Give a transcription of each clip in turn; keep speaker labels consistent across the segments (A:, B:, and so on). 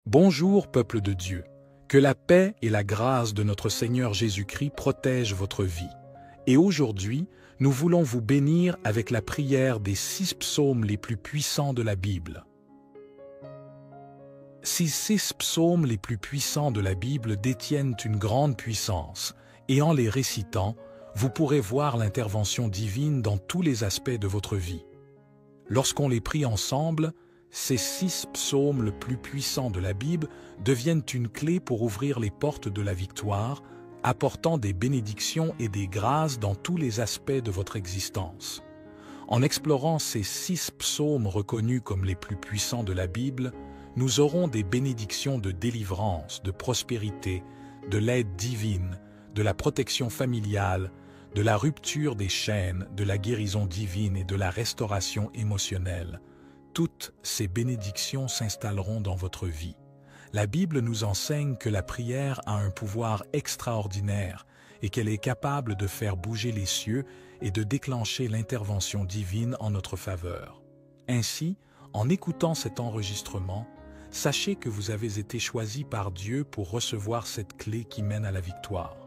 A: Bonjour, peuple de Dieu. Que la paix et la grâce de notre Seigneur Jésus-Christ protègent votre vie. Et aujourd'hui, nous voulons vous bénir avec la prière des 6 psaumes les plus puissants de la Bible. Ces 6 psaumes les plus puissants de la Bible détiennent une grande puissance, et en les récitant, vous pourrez voir l'intervention divine dans tous les aspects de votre vie. Lorsqu'on les prie ensemble, ces 6 psaumes les plus puissants de la Bible deviennent une clé pour ouvrir les portes de la victoire, apportant des bénédictions et des grâces dans tous les aspects de votre existence. En explorant ces 6 psaumes reconnus comme les plus puissants de la Bible, nous aurons des bénédictions de délivrance, de prospérité, de l'aide divine, de la protection familiale, de la rupture des chaînes, de la guérison divine et de la restauration émotionnelle. Toutes ces bénédictions s'installeront dans votre vie. La Bible nous enseigne que la prière a un pouvoir extraordinaire et qu'elle est capable de faire bouger les cieux et de déclencher l'intervention divine en notre faveur. Ainsi, en écoutant cet enregistrement, sachez que vous avez été choisi par Dieu pour recevoir cette clé qui mène à la victoire.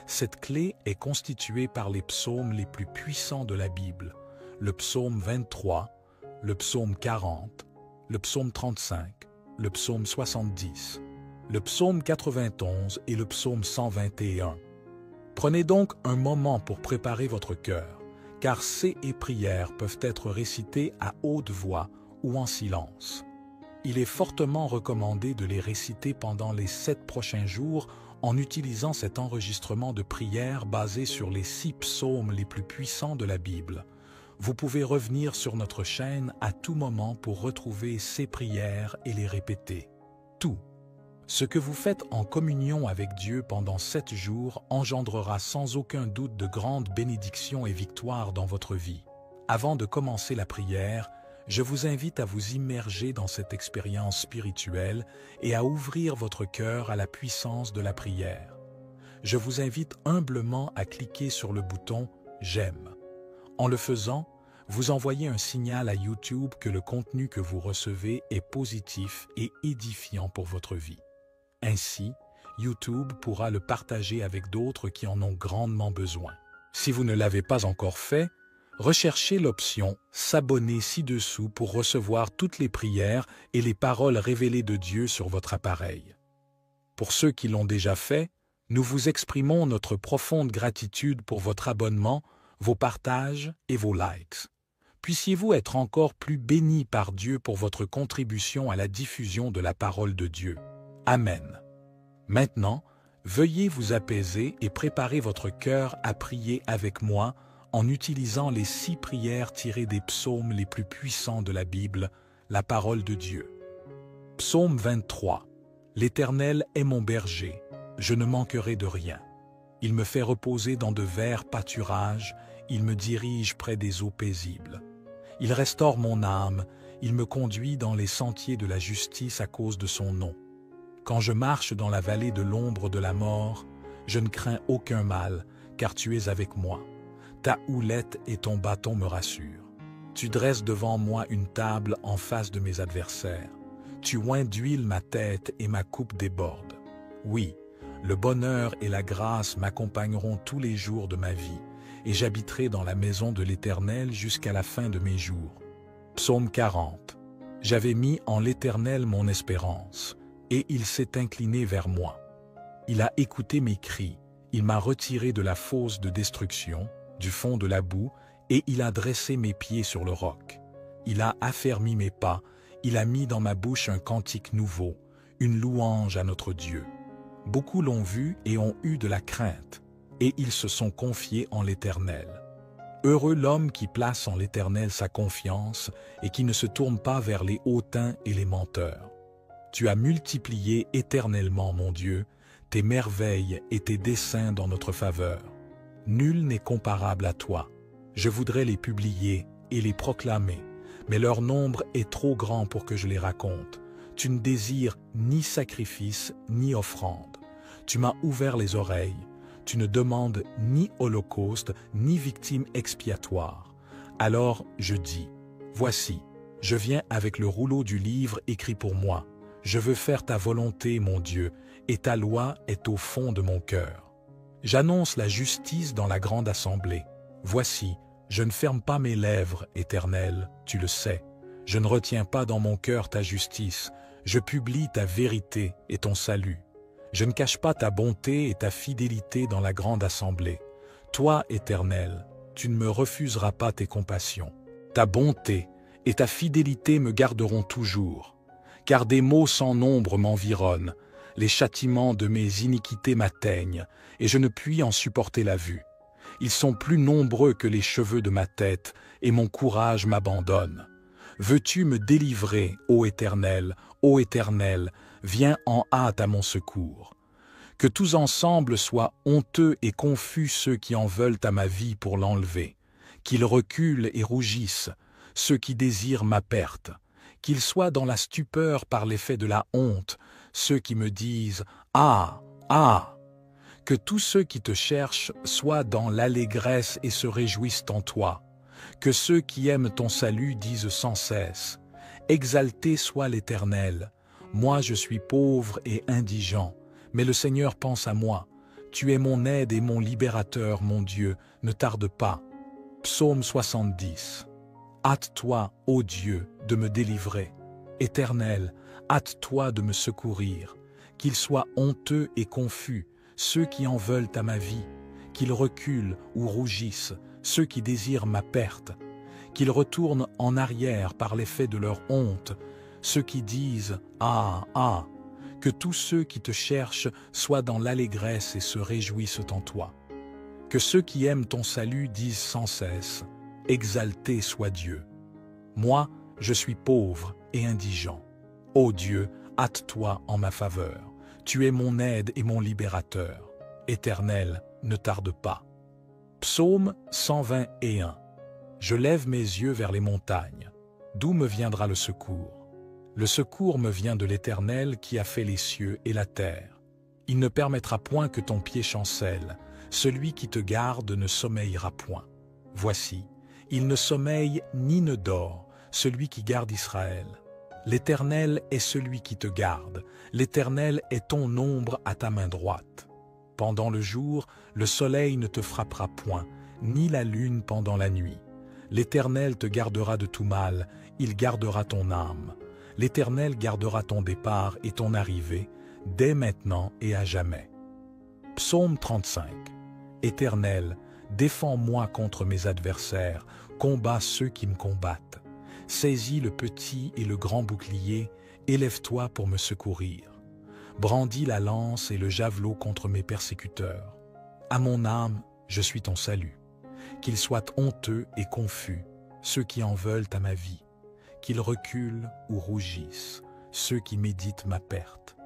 A: Cette clé est constituée par les psaumes les plus puissants de la Bible, le psaume 23, le psaume 40, le psaume 35, le psaume 70, le psaume 91 et le psaume 121. Prenez donc un moment pour préparer votre cœur, car ces prières peuvent être récitées à haute voix ou en silence. Il est fortement recommandé de les réciter pendant les 7 prochains jours en utilisant cet enregistrement de prière basé sur les 6 psaumes les plus puissants de la Bible. Vous pouvez revenir sur notre chaîne à tout moment pour retrouver ces prières et les répéter. Tout ce que vous faites en communion avec Dieu pendant 7 jours engendrera sans aucun doute de grandes bénédictions et victoires dans votre vie. Avant de commencer la prière, je vous invite à vous immerger dans cette expérience spirituelle et à ouvrir votre cœur à la puissance de la prière. Je vous invite humblement à cliquer sur le bouton « J'aime ». En le faisant, vous envoyez un signal à YouTube que le contenu que vous recevez est positif et édifiant pour votre vie. Ainsi, YouTube pourra le partager avec d'autres qui en ont grandement besoin. Si vous ne l'avez pas encore fait, recherchez l'option « S'abonner » ci-dessous pour recevoir toutes les prières et les paroles révélées de Dieu sur votre appareil. Pour ceux qui l'ont déjà fait, nous vous exprimons notre profonde gratitude pour votre abonnement, vos partages et vos likes. Puissiez-vous être encore plus bénis par Dieu pour votre contribution à la diffusion de la parole de Dieu. Amen. Maintenant, veuillez vous apaiser et préparer votre cœur à prier avec moi en utilisant les 6 prières tirées des psaumes les plus puissants de la Bible, la parole de Dieu. Psaume 23. L'Éternel est mon berger, je ne manquerai de rien. Il me fait reposer dans de verts pâturages, il me dirige près des eaux paisibles. Il restaure mon âme, il me conduit dans les sentiers de la justice à cause de son nom. Quand je marche dans la vallée de l'ombre de la mort, je ne crains aucun mal, car tu es avec moi. Ta houlette et ton bâton me rassurent. Tu dresses devant moi une table en face de mes adversaires. Tu oins d'huile ma tête et ma coupe déborde. Oui, le bonheur et la grâce m'accompagneront tous les jours de ma vie, et j'habiterai dans la maison de l'Éternel jusqu'à la fin de mes jours. Psaume 40. J'avais mis en l'Éternel mon espérance, et il s'est incliné vers moi. Il a écouté mes cris, il m'a retiré de la fosse de destruction, du fond de la boue, et il a dressé mes pieds sur le roc. Il a affermi mes pas, il a mis dans ma bouche un cantique nouveau, une louange à notre Dieu. Beaucoup l'ont vu et ont eu de la crainte, et ils se sont confiés en l'Éternel. Heureux l'homme qui place en l'Éternel sa confiance et qui ne se tourne pas vers les hautains et les menteurs. Tu as multiplié éternellement, mon Dieu, tes merveilles et tes desseins dans notre faveur. Nul n'est comparable à toi. Je voudrais les publier et les proclamer, mais leur nombre est trop grand pour que je les raconte. Tu ne désires ni sacrifice ni offrande. Tu m'as ouvert les oreilles. Tu ne demandes ni holocauste ni victime expiatoire. Alors je dis, voici, je viens avec le rouleau du livre écrit pour moi. Je veux faire ta volonté, mon Dieu, et ta loi est au fond de mon cœur. J'annonce la justice dans la grande assemblée. Voici, je ne ferme pas mes lèvres, Éternel, tu le sais. Je ne retiens pas dans mon cœur ta justice. Je publie ta vérité et ton salut. Je ne cache pas ta bonté et ta fidélité dans la grande assemblée. Toi, Éternel, tu ne me refuseras pas tes compassions. Ta bonté et ta fidélité me garderont toujours. Car des maux sans nombre m'environnent, les châtiments de mes iniquités m'atteignent, et je ne puis en supporter la vue. Ils sont plus nombreux que les cheveux de ma tête, et mon courage m'abandonne. Veux-tu me délivrer, ô Éternel, viens en hâte à mon secours. Que tous ensemble soient honteux et confus ceux qui en veulent à ma vie pour l'enlever, qu'ils reculent et rougissent, ceux qui désirent ma perte, qu'ils soient dans la stupeur par l'effet de la honte, ceux qui me disent « Ah, ah !» Que tous ceux qui te cherchent soient dans l'allégresse et se réjouissent en toi. Que ceux qui aiment ton salut disent sans cesse « Exalté soit l'Éternel ! Moi je suis pauvre et indigent, mais le Seigneur pense à moi. Tu es mon aide et mon libérateur, mon Dieu, ne tarde pas. » Psaume 70. Hâte-toi, ô Dieu, de me délivrer. Éternel, hâte-toi de me secourir. Qu'ils soient honteux et confus, ceux qui en veulent à ma vie, qu'ils reculent ou rougissent, ceux qui désirent ma perte, qu'ils retournent en arrière par l'effet de leur honte, ceux qui disent « Ah, ah !» Que tous ceux qui te cherchent soient dans l'allégresse et se réjouissent en toi. Que ceux qui aiment ton salut disent sans cesse « Exalté soit Dieu !» Moi, je suis pauvre et indigent. Ô Dieu, hâte-toi en ma faveur. Tu es mon aide et mon libérateur. Éternel, ne tarde pas. Psaume 121. Je lève mes yeux vers les montagnes. D'où me viendra le secours? Le secours me vient de l'Éternel qui a fait les cieux et la terre. Il ne permettra point que ton pied chancelle. Celui qui te garde ne sommeillera point. Voici, il ne sommeille ni ne dort, celui qui garde Israël. L'Éternel est celui qui te garde. L'Éternel est ton ombre à ta main droite. Pendant le jour, le soleil ne te frappera point, ni la lune pendant la nuit. L'Éternel te gardera de tout mal, il gardera ton âme. L'Éternel gardera ton départ et ton arrivée, dès maintenant et à jamais. Psaume 35. Éternel, défends-moi contre mes adversaires, combats ceux qui me combattent. Saisis le petit et le grand bouclier, élève-toi pour me secourir. Brandis la lance et le javelot contre mes persécuteurs. À mon âme, je suis ton salut. Qu'ils soient honteux et confus, ceux qui en veulent à ma vie. Qu'ils reculent ou rougissent, ceux qui méditent ma perte.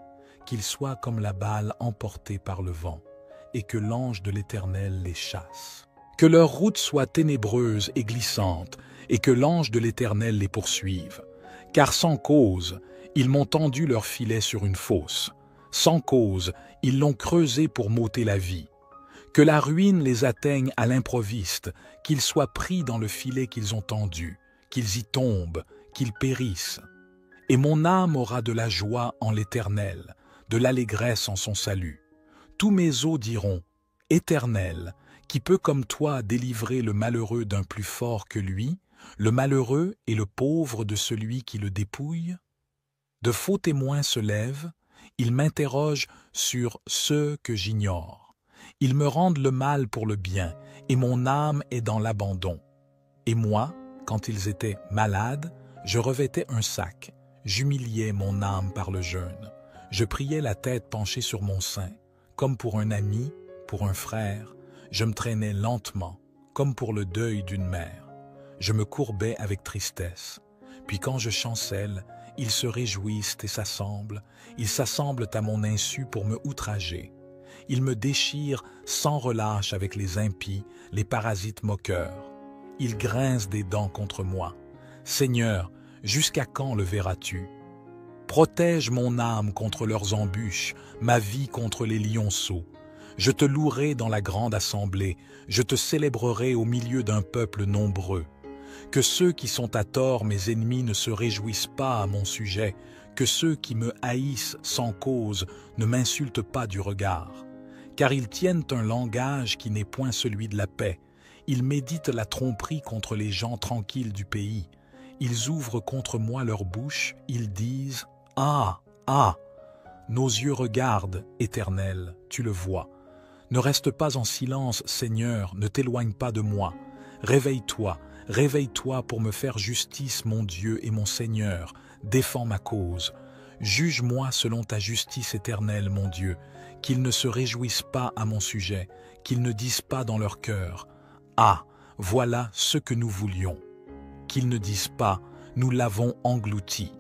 A: Qu'ils soient comme la balle emportée par le vent, et que l'ange de l'Éternel les chasse. Que leur route soit ténébreuse et glissante, et que l'ange de l'Éternel les poursuive. Car sans cause, ils m'ont tendu leur filet sur une fosse. Sans cause, ils l'ont creusé pour m'ôter la vie. Que la ruine les atteigne à l'improviste, qu'ils soient pris dans le filet qu'ils ont tendu, qu'ils y tombent, qu'ils périssent. Et mon âme aura de la joie en l'Éternel, de l'allégresse en son salut. Tous mes os diront, « Éternel, qui peut comme toi délivrer le malheureux d'un plus fort que lui, le malheureux et le pauvre de celui qui le dépouille ?» De faux témoins se lèvent, ils m'interrogent sur ceux que j'ignore. Ils me rendent le mal pour le bien, et mon âme est dans l'abandon. Et moi, quand ils étaient malades, je revêtais un sac, j'humiliais mon âme par le jeûne. Je priais la tête penchée sur mon sein, comme pour un ami, pour un frère. Je me traînais lentement, comme pour le deuil d'une mère. Je me courbais avec tristesse. Puis quand je chancelle, ils se réjouissent et s'assemblent. Ils s'assemblent à mon insu pour me outrager. Ils me déchirent sans relâche avec les impies, les parasites moqueurs. Ils grincent des dents contre moi. Seigneur, jusqu'à quand le verras-tu? Protège mon âme contre leurs embûches, ma vie contre les lionceaux. Je te louerai dans la grande assemblée, je te célébrerai au milieu d'un peuple nombreux. Que ceux qui sont à tort mes ennemis ne se réjouissent pas à mon sujet, que ceux qui me haïssent sans cause ne m'insultent pas du regard. Car ils tiennent un langage qui n'est point celui de la paix. Ils méditent la tromperie contre les gens tranquilles du pays. Ils ouvrent contre moi leur bouche, ils disent « Ah, ah !» Nos yeux regardent, Éternel, tu le vois. Ne reste pas en silence, Seigneur, ne t'éloigne pas de moi. Réveille-toi, réveille-toi pour me faire justice, mon Dieu et mon Seigneur. Défends ma cause. Juge-moi selon ta justice éternelle, mon Dieu. Qu'ils ne se réjouissent pas à mon sujet, qu'ils ne disent pas dans leur cœur « Ah, voilà ce que nous voulions ». Qu'ils ne disent pas « Nous l'avons englouti ».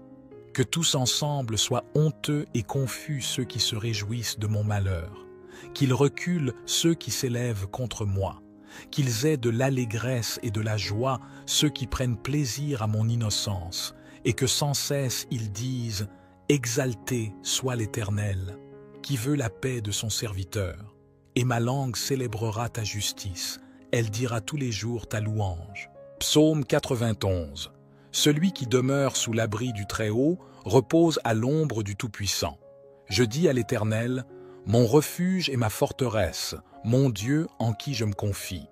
A: Que tous ensemble soient honteux et confus ceux qui se réjouissent de mon malheur. Qu'ils reculent ceux qui s'élèvent contre moi. Qu'ils aient de l'allégresse et de la joie ceux qui prennent plaisir à mon innocence, et que sans cesse ils disent « Exalté soit l'Éternel » qui veut la paix de son serviteur. Et ma langue célébrera ta justice, elle dira tous les jours ta louange. Psaume 91. Celui qui demeure sous l'abri du Très-Haut repose à l'ombre du Tout-Puissant. Je dis à l'Éternel, mon refuge et ma forteresse, mon Dieu en qui je me confie.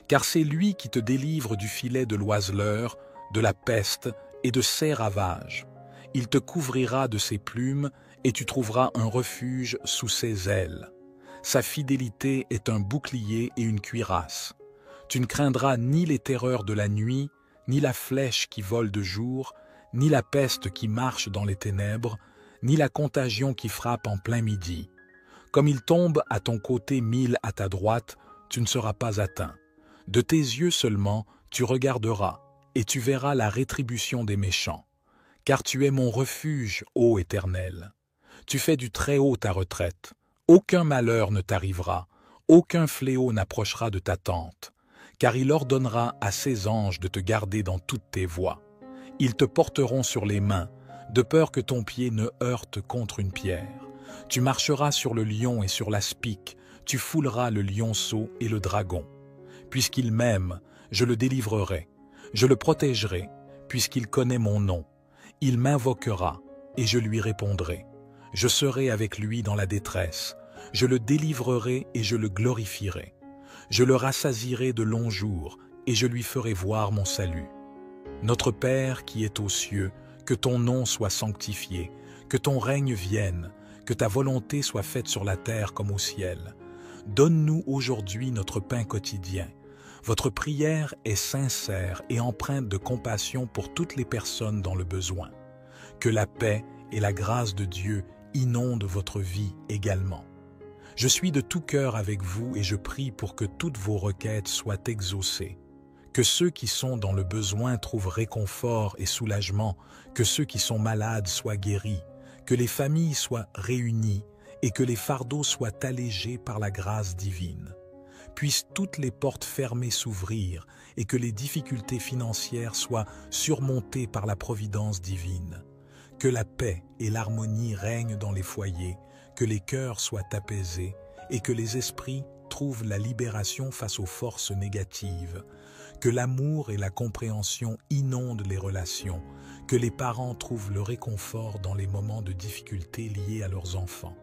A: Car c'est lui qui te délivre du filet de l'oiseleur, de la peste et de ses ravages. Il te couvrira de ses plumes et tu trouveras un refuge sous ses ailes. Sa fidélité est un bouclier et une cuirasse. Tu ne craindras ni les terreurs de la nuit, ni la flèche qui vole de jour, ni la peste qui marche dans les ténèbres, ni la contagion qui frappe en plein midi. Comme il tombe à ton côté 1000 à ta droite, tu ne seras pas atteint. De tes yeux seulement, tu regarderas, et tu verras la rétribution des méchants. Car tu es mon refuge, ô Éternel. Tu fais du Très-Haut ta retraite. Aucun malheur ne t'arrivera, aucun fléau n'approchera de ta tente. Car il ordonnera à ses anges de te garder dans toutes tes voies. Ils te porteront sur les mains, de peur que ton pied ne heurte contre une pierre. Tu marcheras sur le lion et sur l'aspic, tu fouleras le lionceau et le dragon. Puisqu'il m'aime, je le délivrerai, je le protégerai, puisqu'il connaît mon nom. Il m'invoquera, et je lui répondrai. Je serai avec lui dans la détresse, je le délivrerai et je le glorifierai. Je le rassasierai de longs jours, et je lui ferai voir mon salut. Notre Père qui es aux cieux, que ton nom soit sanctifié, que ton règne vienne, que ta volonté soit faite sur la terre comme au ciel. Donne-nous aujourd'hui notre pain quotidien. Votre prière est sincère et empreinte de compassion pour toutes les personnes dans le besoin. Que la paix et la grâce de Dieu inondent votre vie également. Je suis de tout cœur avec vous et je prie pour que toutes vos requêtes soient exaucées. Que ceux qui sont dans le besoin trouvent réconfort et soulagement, que ceux qui sont malades soient guéris, que les familles soient réunies et que les fardeaux soient allégés par la grâce divine. Puissent toutes les portes fermées s'ouvrir et que les difficultés financières soient surmontées par la providence divine. Que la paix et l'harmonie règnent dans les foyers, que les cœurs soient apaisés et que les esprits trouvent la libération face aux forces négatives. Que l'amour et la compréhension inondent les relations, que les parents trouvent le réconfort dans les moments de difficulté liés à leurs enfants.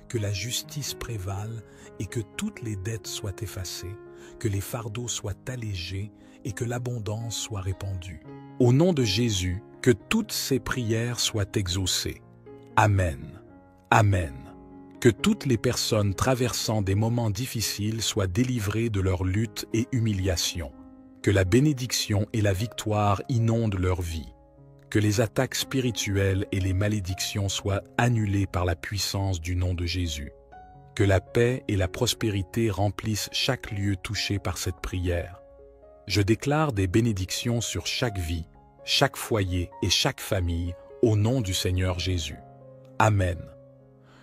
A: Que la justice prévale et que toutes les dettes soient effacées, que les fardeaux soient allégés et que l'abondance soit répandue. Au nom de Jésus, que toutes ces prières soient exaucées. Amen. Amen. Que toutes les personnes traversant des moments difficiles soient délivrées de leur lutte et humiliation. Que la bénédiction et la victoire inondent leur vie. Que les attaques spirituelles et les malédictions soient annulées par la puissance du nom de Jésus. Que la paix et la prospérité remplissent chaque lieu touché par cette prière. Je déclare des bénédictions sur chaque vie, chaque foyer et chaque famille au nom du Seigneur Jésus. Amen.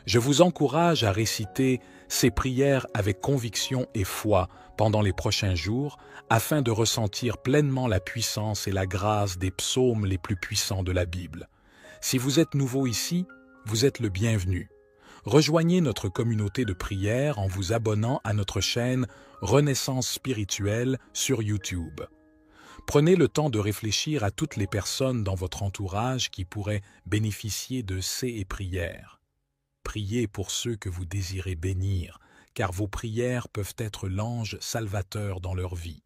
A: Je vous encourage à réciter ces prières avec conviction et foi pendant les prochains jours afin de ressentir pleinement la puissance et la grâce des psaumes les plus puissants de la Bible. Si vous êtes nouveau ici, vous êtes le bienvenu. Rejoignez notre communauté de prière en vous abonnant à notre chaîne Renaissance spirituelle sur YouTube. Prenez le temps de réfléchir à toutes les personnes dans votre entourage qui pourraient bénéficier de ces prières. Priez pour ceux que vous désirez bénir, car vos prières peuvent être l'ange salvateur dans leur vie.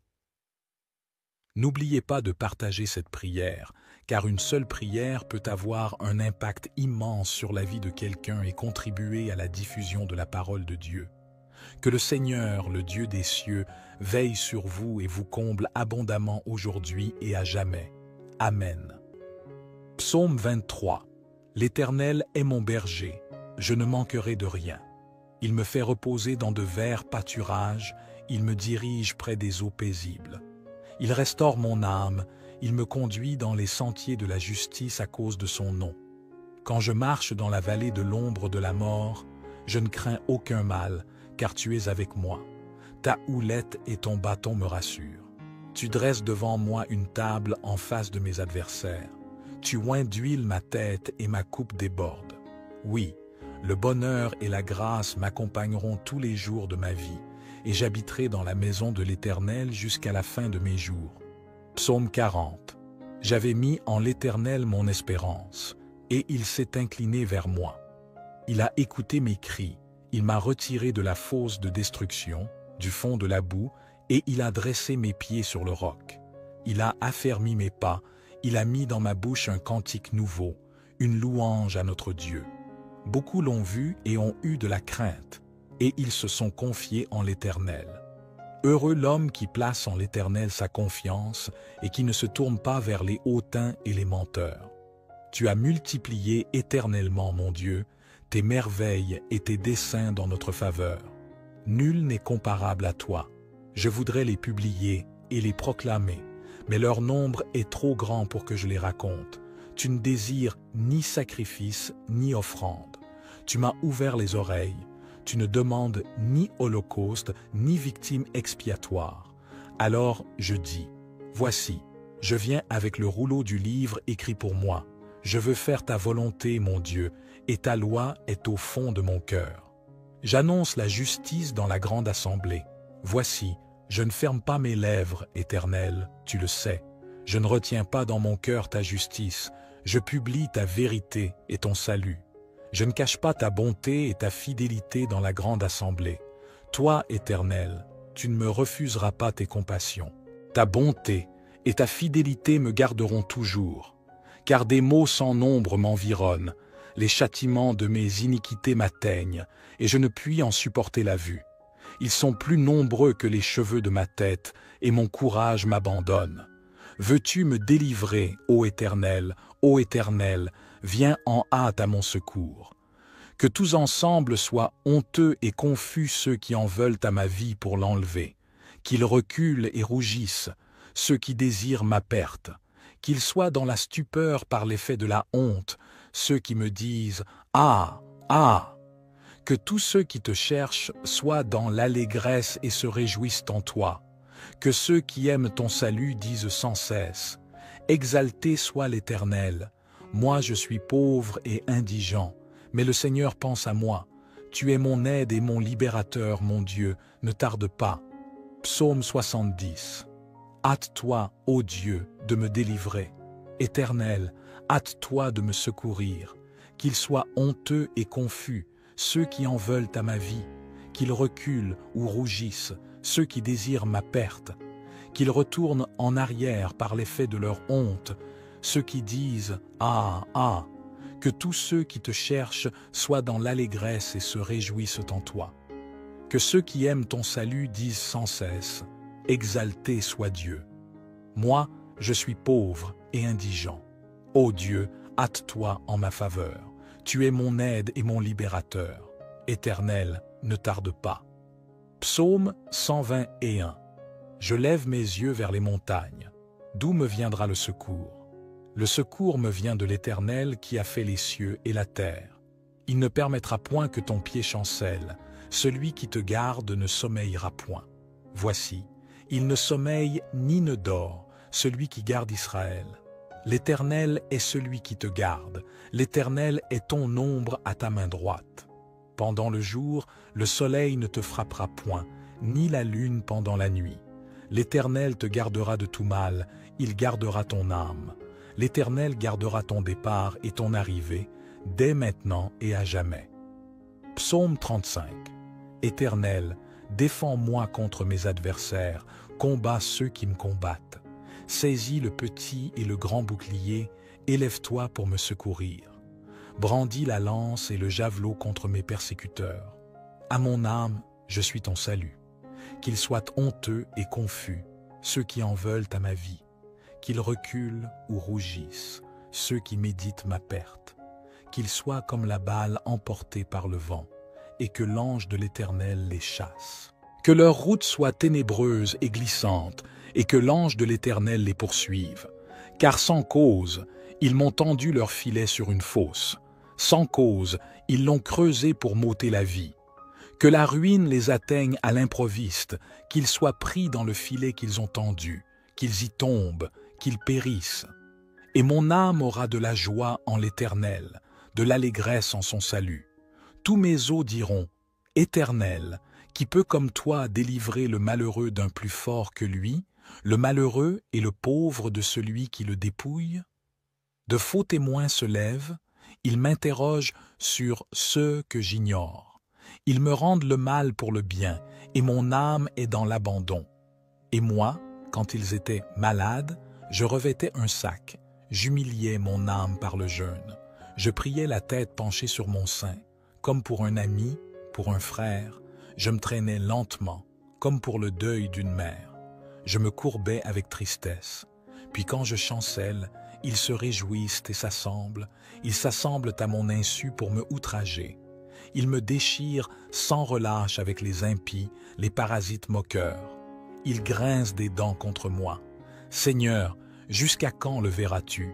A: N'oubliez pas de partager cette prière, car une seule prière peut avoir un impact immense sur la vie de quelqu'un et contribuer à la diffusion de la parole de Dieu. Que le Seigneur, le Dieu des cieux, veille sur vous et vous comble abondamment aujourd'hui et à jamais. Amen. Psaume 23. L'Éternel est mon berger, je ne manquerai de rien. Il me fait reposer dans de verts pâturages, il me dirige près des eaux paisibles. Il restaure mon âme, il me conduit dans les sentiers de la justice à cause de son nom. Quand je marche dans la vallée de l'ombre de la mort, je ne crains aucun mal, car tu es avec moi. Ta houlette et ton bâton me rassurent. Tu dresses devant moi une table en face de mes adversaires. Tu oins d'huile ma tête et ma coupe déborde. Oui, le bonheur et la grâce m'accompagneront tous les jours de ma vie, et j'habiterai dans la maison de l'Éternel jusqu'à la fin de mes jours. Psaume 40. J'avais mis en l'Éternel mon espérance, et il s'est incliné vers moi. Il a écouté mes cris, il m'a retiré de la fosse de destruction, du fond de la boue, et il a dressé mes pieds sur le roc. Il a affermi mes pas, il a mis dans ma bouche un cantique nouveau, une louange à notre Dieu. Beaucoup l'ont vu et ont eu de la crainte, et ils se sont confiés en l'Éternel. Heureux l'homme qui place en l'Éternel sa confiance et qui ne se tourne pas vers les hautains et les menteurs. Tu as multiplié éternellement, mon Dieu, tes merveilles et tes desseins dans notre faveur. Nul n'est comparable à toi. Je voudrais les publier et les proclamer, mais leur nombre est trop grand pour que je les raconte. Tu ne désires ni sacrifice ni offrande. Tu m'as ouvert les oreilles. Tu ne demandes ni holocauste, ni victime expiatoire. Alors je dis, voici, je viens avec le rouleau du livre écrit pour moi. Je veux faire ta volonté, mon Dieu, et ta loi est au fond de mon cœur. J'annonce la justice dans la grande assemblée. Voici, je ne ferme pas mes lèvres, Éternel, tu le sais. Je ne retiens pas dans mon cœur ta justice. Je publie ta vérité et ton salut. Je ne cache pas ta bonté et ta fidélité dans la grande assemblée. Toi, Éternel, tu ne me refuseras pas tes compassions. Ta bonté et ta fidélité me garderont toujours. Car des maux sans nombre m'environnent, les châtiments de mes iniquités m'atteignent, et je ne puis en supporter la vue. Ils sont plus nombreux que les cheveux de ma tête, et mon courage m'abandonne. Veux-tu me délivrer, ô Éternel, viens en hâte à mon secours. Que tous ensemble soient honteux et confus ceux qui en veulent à ma vie pour l'enlever, qu'ils reculent et rougissent, ceux qui désirent ma perte, qu'ils soient dans la stupeur par l'effet de la honte, ceux qui me disent « Ah, ah !» Que tous ceux qui te cherchent soient dans l'allégresse et se réjouissent en toi, que ceux qui aiment ton salut disent sans cesse « Exalté soit l'Éternel !» Moi je suis pauvre et indigent, mais le Seigneur pense à moi. Tu es mon aide et mon libérateur, mon Dieu, ne tarde pas. Psaume 70. Hâte-toi, ô Dieu, de me délivrer. Éternel, hâte-toi de me secourir. Qu'ils soient honteux et confus, ceux qui en veulent à ma vie, qu'ils reculent ou rougissent, ceux qui désirent ma perte, qu'ils retournent en arrière par l'effet de leur honte, ceux qui disent « Ah, ah !» Que tous ceux qui te cherchent soient dans l'allégresse et se réjouissent en toi. Que ceux qui aiment ton salut disent sans cesse « Exalté soit Dieu !» Moi, je suis pauvre et indigent. Ô Dieu, hâte-toi en ma faveur. Tu es mon aide et mon libérateur. Éternel, ne tarde pas. Psaume 121. Je lève mes yeux vers les montagnes. D'où me viendra le secours? Le secours me vient de l'Éternel qui a fait les cieux et la terre. Il ne permettra point que ton pied chancelle. Celui qui te garde ne sommeillera point. Voici, il ne sommeille ni ne dort, celui qui garde Israël. L'Éternel est celui qui te garde. L'Éternel est ton ombre à ta main droite. Pendant le jour, le soleil ne te frappera point, ni la lune pendant la nuit. L'Éternel te gardera de tout mal, il gardera ton âme. L'Éternel gardera ton départ et ton arrivée, dès maintenant et à jamais. Psaume 35. Éternel, défends-moi contre mes adversaires, combats ceux qui me combattent. Saisis le petit et le grand bouclier, élève-toi pour me secourir. Brandis la lance et le javelot contre mes persécuteurs. À mon âme, je suis ton salut. Qu'ils soient honteux et confus, ceux qui en veulent à ma vie. Qu'ils reculent ou rougissent, ceux qui méditent ma perte. Qu'ils soient comme la balle emportée par le vent, et que l'ange de l'Éternel les chasse. Que leur route soit ténébreuse et glissante, et que l'ange de l'Éternel les poursuive. Car sans cause, ils m'ont tendu leur filet sur une fosse. Sans cause, ils l'ont creusé pour m'ôter la vie. Que la ruine les atteigne à l'improviste, qu'ils soient pris dans le filet qu'ils ont tendu, qu'ils y tombent, qu'ils périssent. Et mon âme aura de la joie en l'Éternel, de l'allégresse en son salut. Tous mes os diront, Éternel, qui peut comme toi délivrer le malheureux d'un plus fort que lui, le malheureux et le pauvre de celui qui le dépouille? De faux témoins se lèvent, ils m'interrogent sur ce que j'ignore. Ils me rendent le mal pour le bien, et mon âme est dans l'abandon. Et moi, quand ils étaient malades, je revêtais un sac, j'humiliais mon âme par le jeûne. Je priais la tête penchée sur mon sein, comme pour un ami, pour un frère. Je me traînais lentement, comme pour le deuil d'une mère. Je me courbais avec tristesse. Puis quand je chancelle, ils se réjouissent et s'assemblent. Ils s'assemblent à mon insu pour me outrager. Ils me déchirent sans relâche avec les impies, les parasites moqueurs. Ils grincent des dents contre moi. Seigneur, jusqu'à quand le verras-tu?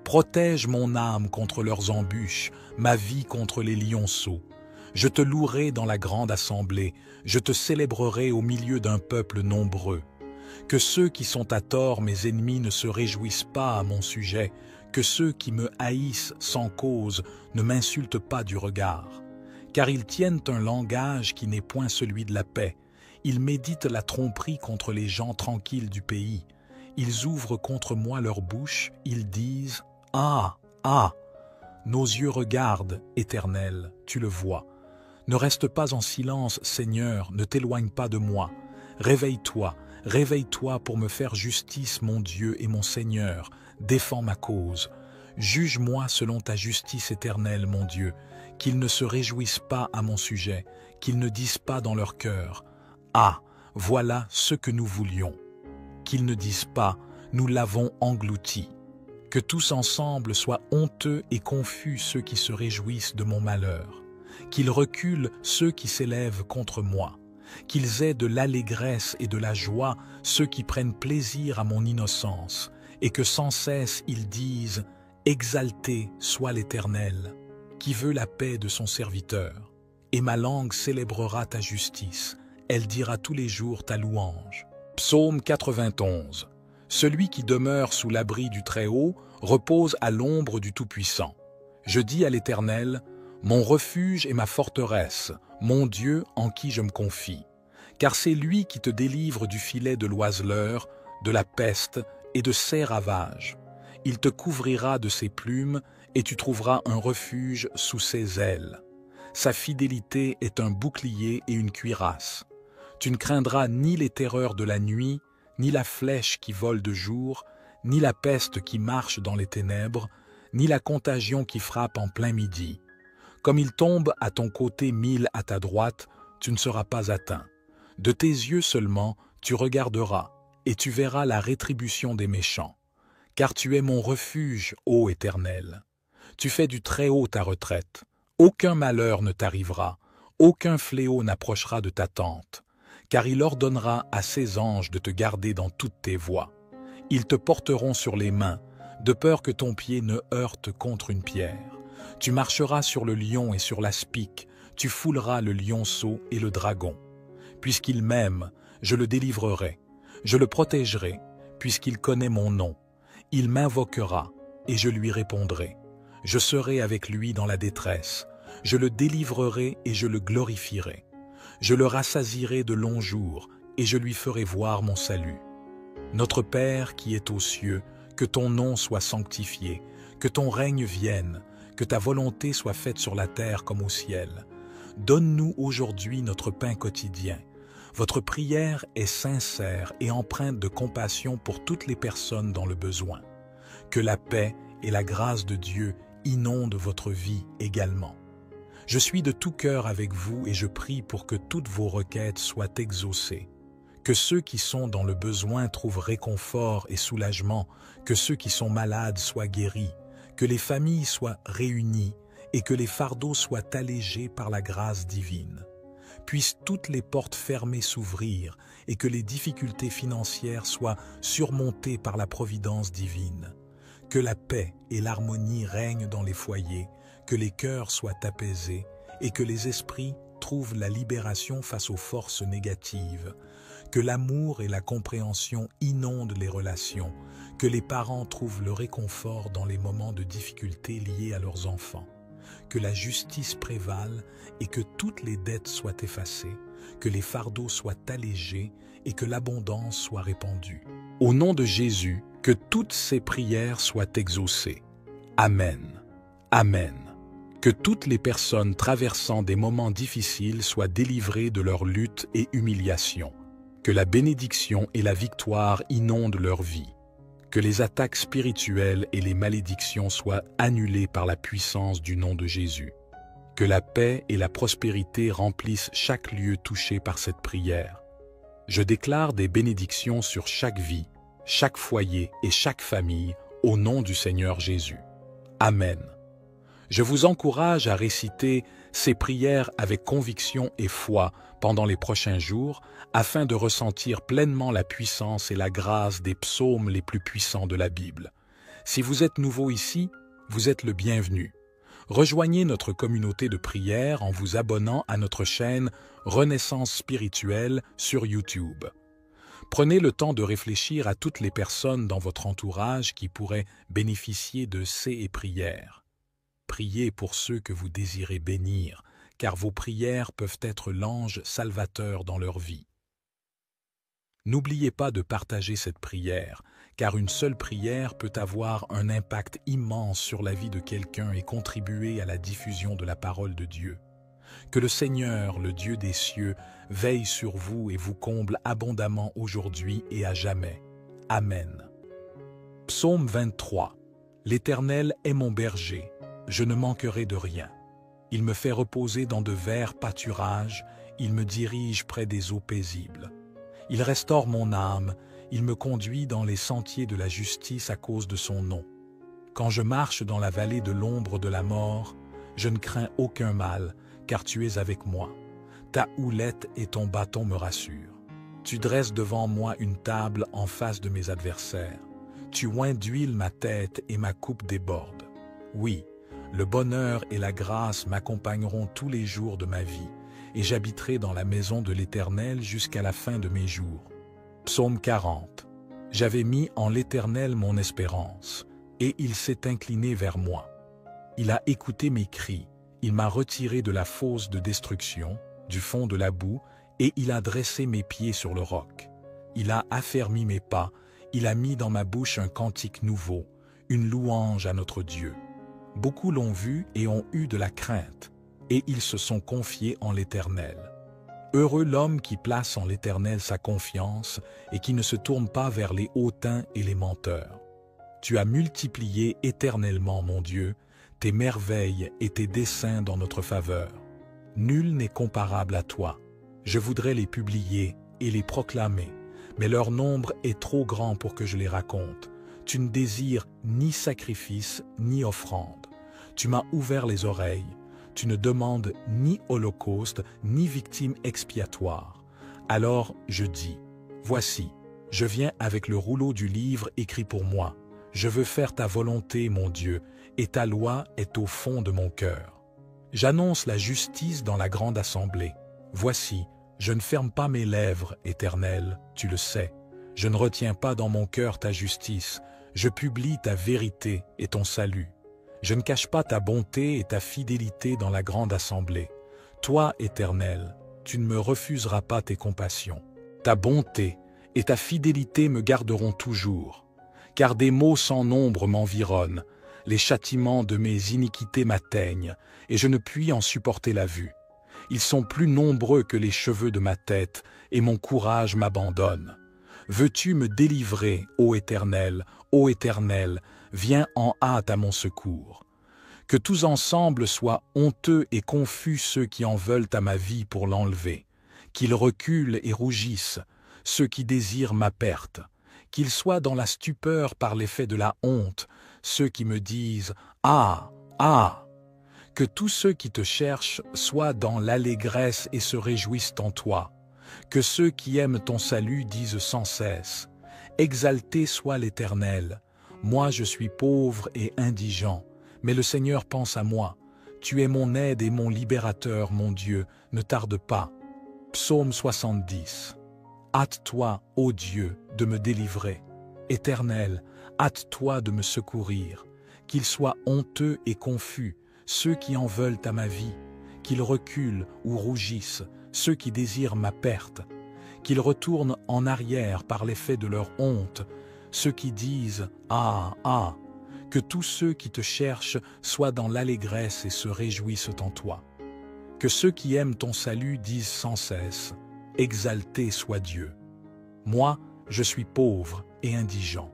A: Protège mon âme contre leurs embûches, ma vie contre les lionceaux. Je te louerai dans la grande assemblée, je te célébrerai au milieu d'un peuple nombreux. Que ceux qui sont à tort mes ennemis ne se réjouissent pas à mon sujet, que ceux qui me haïssent sans cause ne m'insultent pas du regard. Car ils tiennent un langage qui n'est point celui de la paix. Ils méditent la tromperie contre les gens tranquilles du pays. Ils ouvrent contre moi leur bouche, ils disent « Ah, ah !» Nos yeux regardent, Éternel, tu le vois. Ne reste pas en silence, Seigneur, ne t'éloigne pas de moi. Réveille-toi, réveille-toi pour me faire justice, mon Dieu et mon Seigneur. Défends ma cause. Juge-moi selon ta justice éternelle, mon Dieu. Qu'ils ne se réjouissent pas à mon sujet, qu'ils ne disent pas dans leur cœur « Ah, voilà ce que nous voulions ». Qu'ils ne disent pas « Nous l'avons englouti ». Que tous ensemble soient honteux et confus ceux qui se réjouissent de mon malheur. Qu'ils reculent ceux qui s'élèvent contre moi. Qu'ils aient de l'allégresse et de la joie ceux qui prennent plaisir à mon innocence, et que sans cesse ils disent « Exalté soit l'Éternel ». Qui veut la paix de son serviteur, et ma langue célébrera ta justice, elle dira tous les jours ta louange. Psaume 91. Celui qui demeure sous l'abri du Très-Haut repose à l'ombre du Tout-Puissant. Je dis à l'Éternel, mon refuge et ma forteresse, mon Dieu en qui je me confie. Car c'est lui qui te délivre du filet de l'oiseleur, de la peste et de ses ravages. Il te couvrira de ses plumes, et tu trouveras un refuge sous ses ailes. Sa fidélité est un bouclier et une cuirasse. Tu ne craindras ni les terreurs de la nuit, ni la flèche qui vole de jour, ni la peste qui marche dans les ténèbres, ni la contagion qui frappe en plein midi. Comme il tombe à ton côté 1000 à ta droite, tu ne seras pas atteint. De tes yeux seulement, tu regarderas, et tu verras la rétribution des méchants. Car tu es mon refuge, ô Éternel. Tu fais du Très-Haut ta retraite. Aucun malheur ne t'arrivera, aucun fléau n'approchera de ta tente, car il ordonnera à ses anges de te garder dans toutes tes voies. Ils te porteront sur les mains, de peur que ton pied ne heurte contre une pierre. Tu marcheras sur le lion et sur l'aspic, tu fouleras le lionceau et le dragon. Puisqu'il m'aime, je le délivrerai, je le protégerai, puisqu'il connaît mon nom. Il m'invoquera, et je lui répondrai. Je serai avec lui dans la détresse, je le délivrerai et je le glorifierai. Je le rassasierai de longs jours, et je lui ferai voir mon salut. Notre Père qui es aux cieux, que ton nom soit sanctifié, que ton règne vienne, que ta volonté soit faite sur la terre comme au ciel. Donne-nous aujourd'hui notre pain quotidien. Votre prière est sincère et empreinte de compassion pour toutes les personnes dans le besoin. Que la paix et la grâce de Dieu inondent votre vie également. Je suis de tout cœur avec vous et je prie pour que toutes vos requêtes soient exaucées. Que ceux qui sont dans le besoin trouvent réconfort et soulagement, que ceux qui sont malades soient guéris, que les familles soient réunies et que les fardeaux soient allégés par la grâce divine. Puissent toutes les portes fermées s'ouvrir et que les difficultés financières soient surmontées par la providence divine. Que la paix et l'harmonie règnent dans les foyers, que les cœurs soient apaisés et que les esprits trouvent la libération face aux forces négatives. Que l'amour et la compréhension inondent les relations, que les parents trouvent le réconfort dans les moments de difficulté liés à leurs enfants. Que la justice prévale et que toutes les dettes soient effacées, que les fardeaux soient allégés et que l'abondance soit répandue. Au nom de Jésus, que toutes ces prières soient exaucées. Amen. Amen. Que toutes les personnes traversant des moments difficiles soient délivrées de leur lutte et humiliation. Que la bénédiction et la victoire inondent leur vie. Que les attaques spirituelles et les malédictions soient annulées par la puissance du nom de Jésus. Que la paix et la prospérité remplissent chaque lieu touché par cette prière. Je déclare des bénédictions sur chaque vie, chaque foyer et chaque famille au nom du Seigneur Jésus. Amen. Je vous encourage à réciter ces prières avec conviction et foi pendant les prochains jours afin de ressentir pleinement la puissance et la grâce des psaumes les plus puissants de la Bible. Si vous êtes nouveau ici, vous êtes le bienvenu. Rejoignez notre communauté de prière en vous abonnant à notre chaîne Renaissance spirituelle sur YouTube. Prenez le temps de réfléchir à toutes les personnes dans votre entourage qui pourraient bénéficier de ces prières. Priez pour ceux que vous désirez bénir, car vos prières peuvent être l'ange salvateur dans leur vie. N'oubliez pas de partager cette prière, car une seule prière peut avoir un impact immense sur la vie de quelqu'un et contribuer à la diffusion de la parole de Dieu. Que le Seigneur, le Dieu des cieux, veille sur vous et vous comble abondamment aujourd'hui et à jamais. Amen. Psaume 23. L'Éternel est mon berger, je ne manquerai de rien. Il me fait reposer dans de verts pâturages, il me dirige près des eaux paisibles. Il restaure mon âme, il me conduit dans les sentiers de la justice à cause de son nom. Quand je marche dans la vallée de l'ombre de la mort, je ne crains aucun mal, car tu es avec moi. Ta houlette et ton bâton me rassurent. Tu dresses devant moi une table en face de mes adversaires. Tu oins d'huile ma tête et ma coupe déborde. Oui, le bonheur et la grâce m'accompagneront tous les jours de ma vie, et j'habiterai dans la maison de l'Éternel jusqu'à la fin de mes jours. Psaume 40. J'avais mis en l'Éternel mon espérance, et il s'est incliné vers moi. Il a écouté mes cris, il m'a retiré de la fosse de destruction, du fond de la boue, et il a dressé mes pieds sur le roc. Il a affermi mes pas, il a mis dans ma bouche un cantique nouveau, une louange à notre Dieu. Beaucoup l'ont vu et ont eu de la crainte, et ils se sont confiés en l'Éternel. Heureux l'homme qui place en l'Éternel sa confiance et qui ne se tourne pas vers les hautains et les menteurs. Tu as multiplié éternellement, mon Dieu, tes merveilles et tes desseins dans notre faveur. Nul n'est comparable à toi. Je voudrais les publier et les proclamer, mais leur nombre est trop grand pour que je les raconte. Tu ne désires ni sacrifice ni offrande. Tu m'as ouvert les oreilles. Tu ne demandes ni holocauste, ni victime expiatoire. Alors je dis, voici, je viens avec le rouleau du livre écrit pour moi. Je veux faire ta volonté, mon Dieu, et ta loi est au fond de mon cœur. J'annonce la justice dans la grande assemblée. Voici, je ne ferme pas mes lèvres, Éternel, tu le sais. Je ne retiens pas dans mon cœur ta justice. Je publie ta vérité et ton salut. Je ne cache pas ta bonté et ta fidélité dans la grande assemblée. Toi, Éternel, tu ne me refuseras pas tes compassions. Ta bonté et ta fidélité me garderont toujours, car des maux sans nombre m'environnent, les châtiments de mes iniquités m'atteignent, et je ne puis en supporter la vue. Ils sont plus nombreux que les cheveux de ma tête, et mon courage m'abandonne. Veux-tu me délivrer, ô Éternel, viens en hâte à mon secours. Que tous ensemble soient honteux et confus ceux qui en veulent à ma vie pour l'enlever, qu'ils reculent et rougissent, ceux qui désirent ma perte, qu'ils soient dans la stupeur par l'effet de la honte, ceux qui me disent « Ah, ah !» Que tous ceux qui te cherchent soient dans l'allégresse et se réjouissent en toi. Que ceux qui aiment ton salut disent sans cesse « Exalté soit l'Éternel. Moi je suis pauvre et indigent, mais le Seigneur pense à moi. Tu es mon aide et mon libérateur, mon Dieu, ne tarde pas. » Psaume 70. Hâte-toi, ô Dieu, de me délivrer. Éternel, hâte-toi de me secourir. Qu'ils soient honteux et confus, ceux qui en veulent à ma vie, qu'ils reculent ou rougissent, ceux qui désirent ma perte, qu'ils retournent en arrière par l'effet de leur honte, ceux qui disent « Ah, ah !» Que tous ceux qui te cherchent soient dans l'allégresse et se réjouissent en toi. Que ceux qui aiment ton salut disent sans cesse « Exalté soit Dieu. » Moi, je suis pauvre et indigent.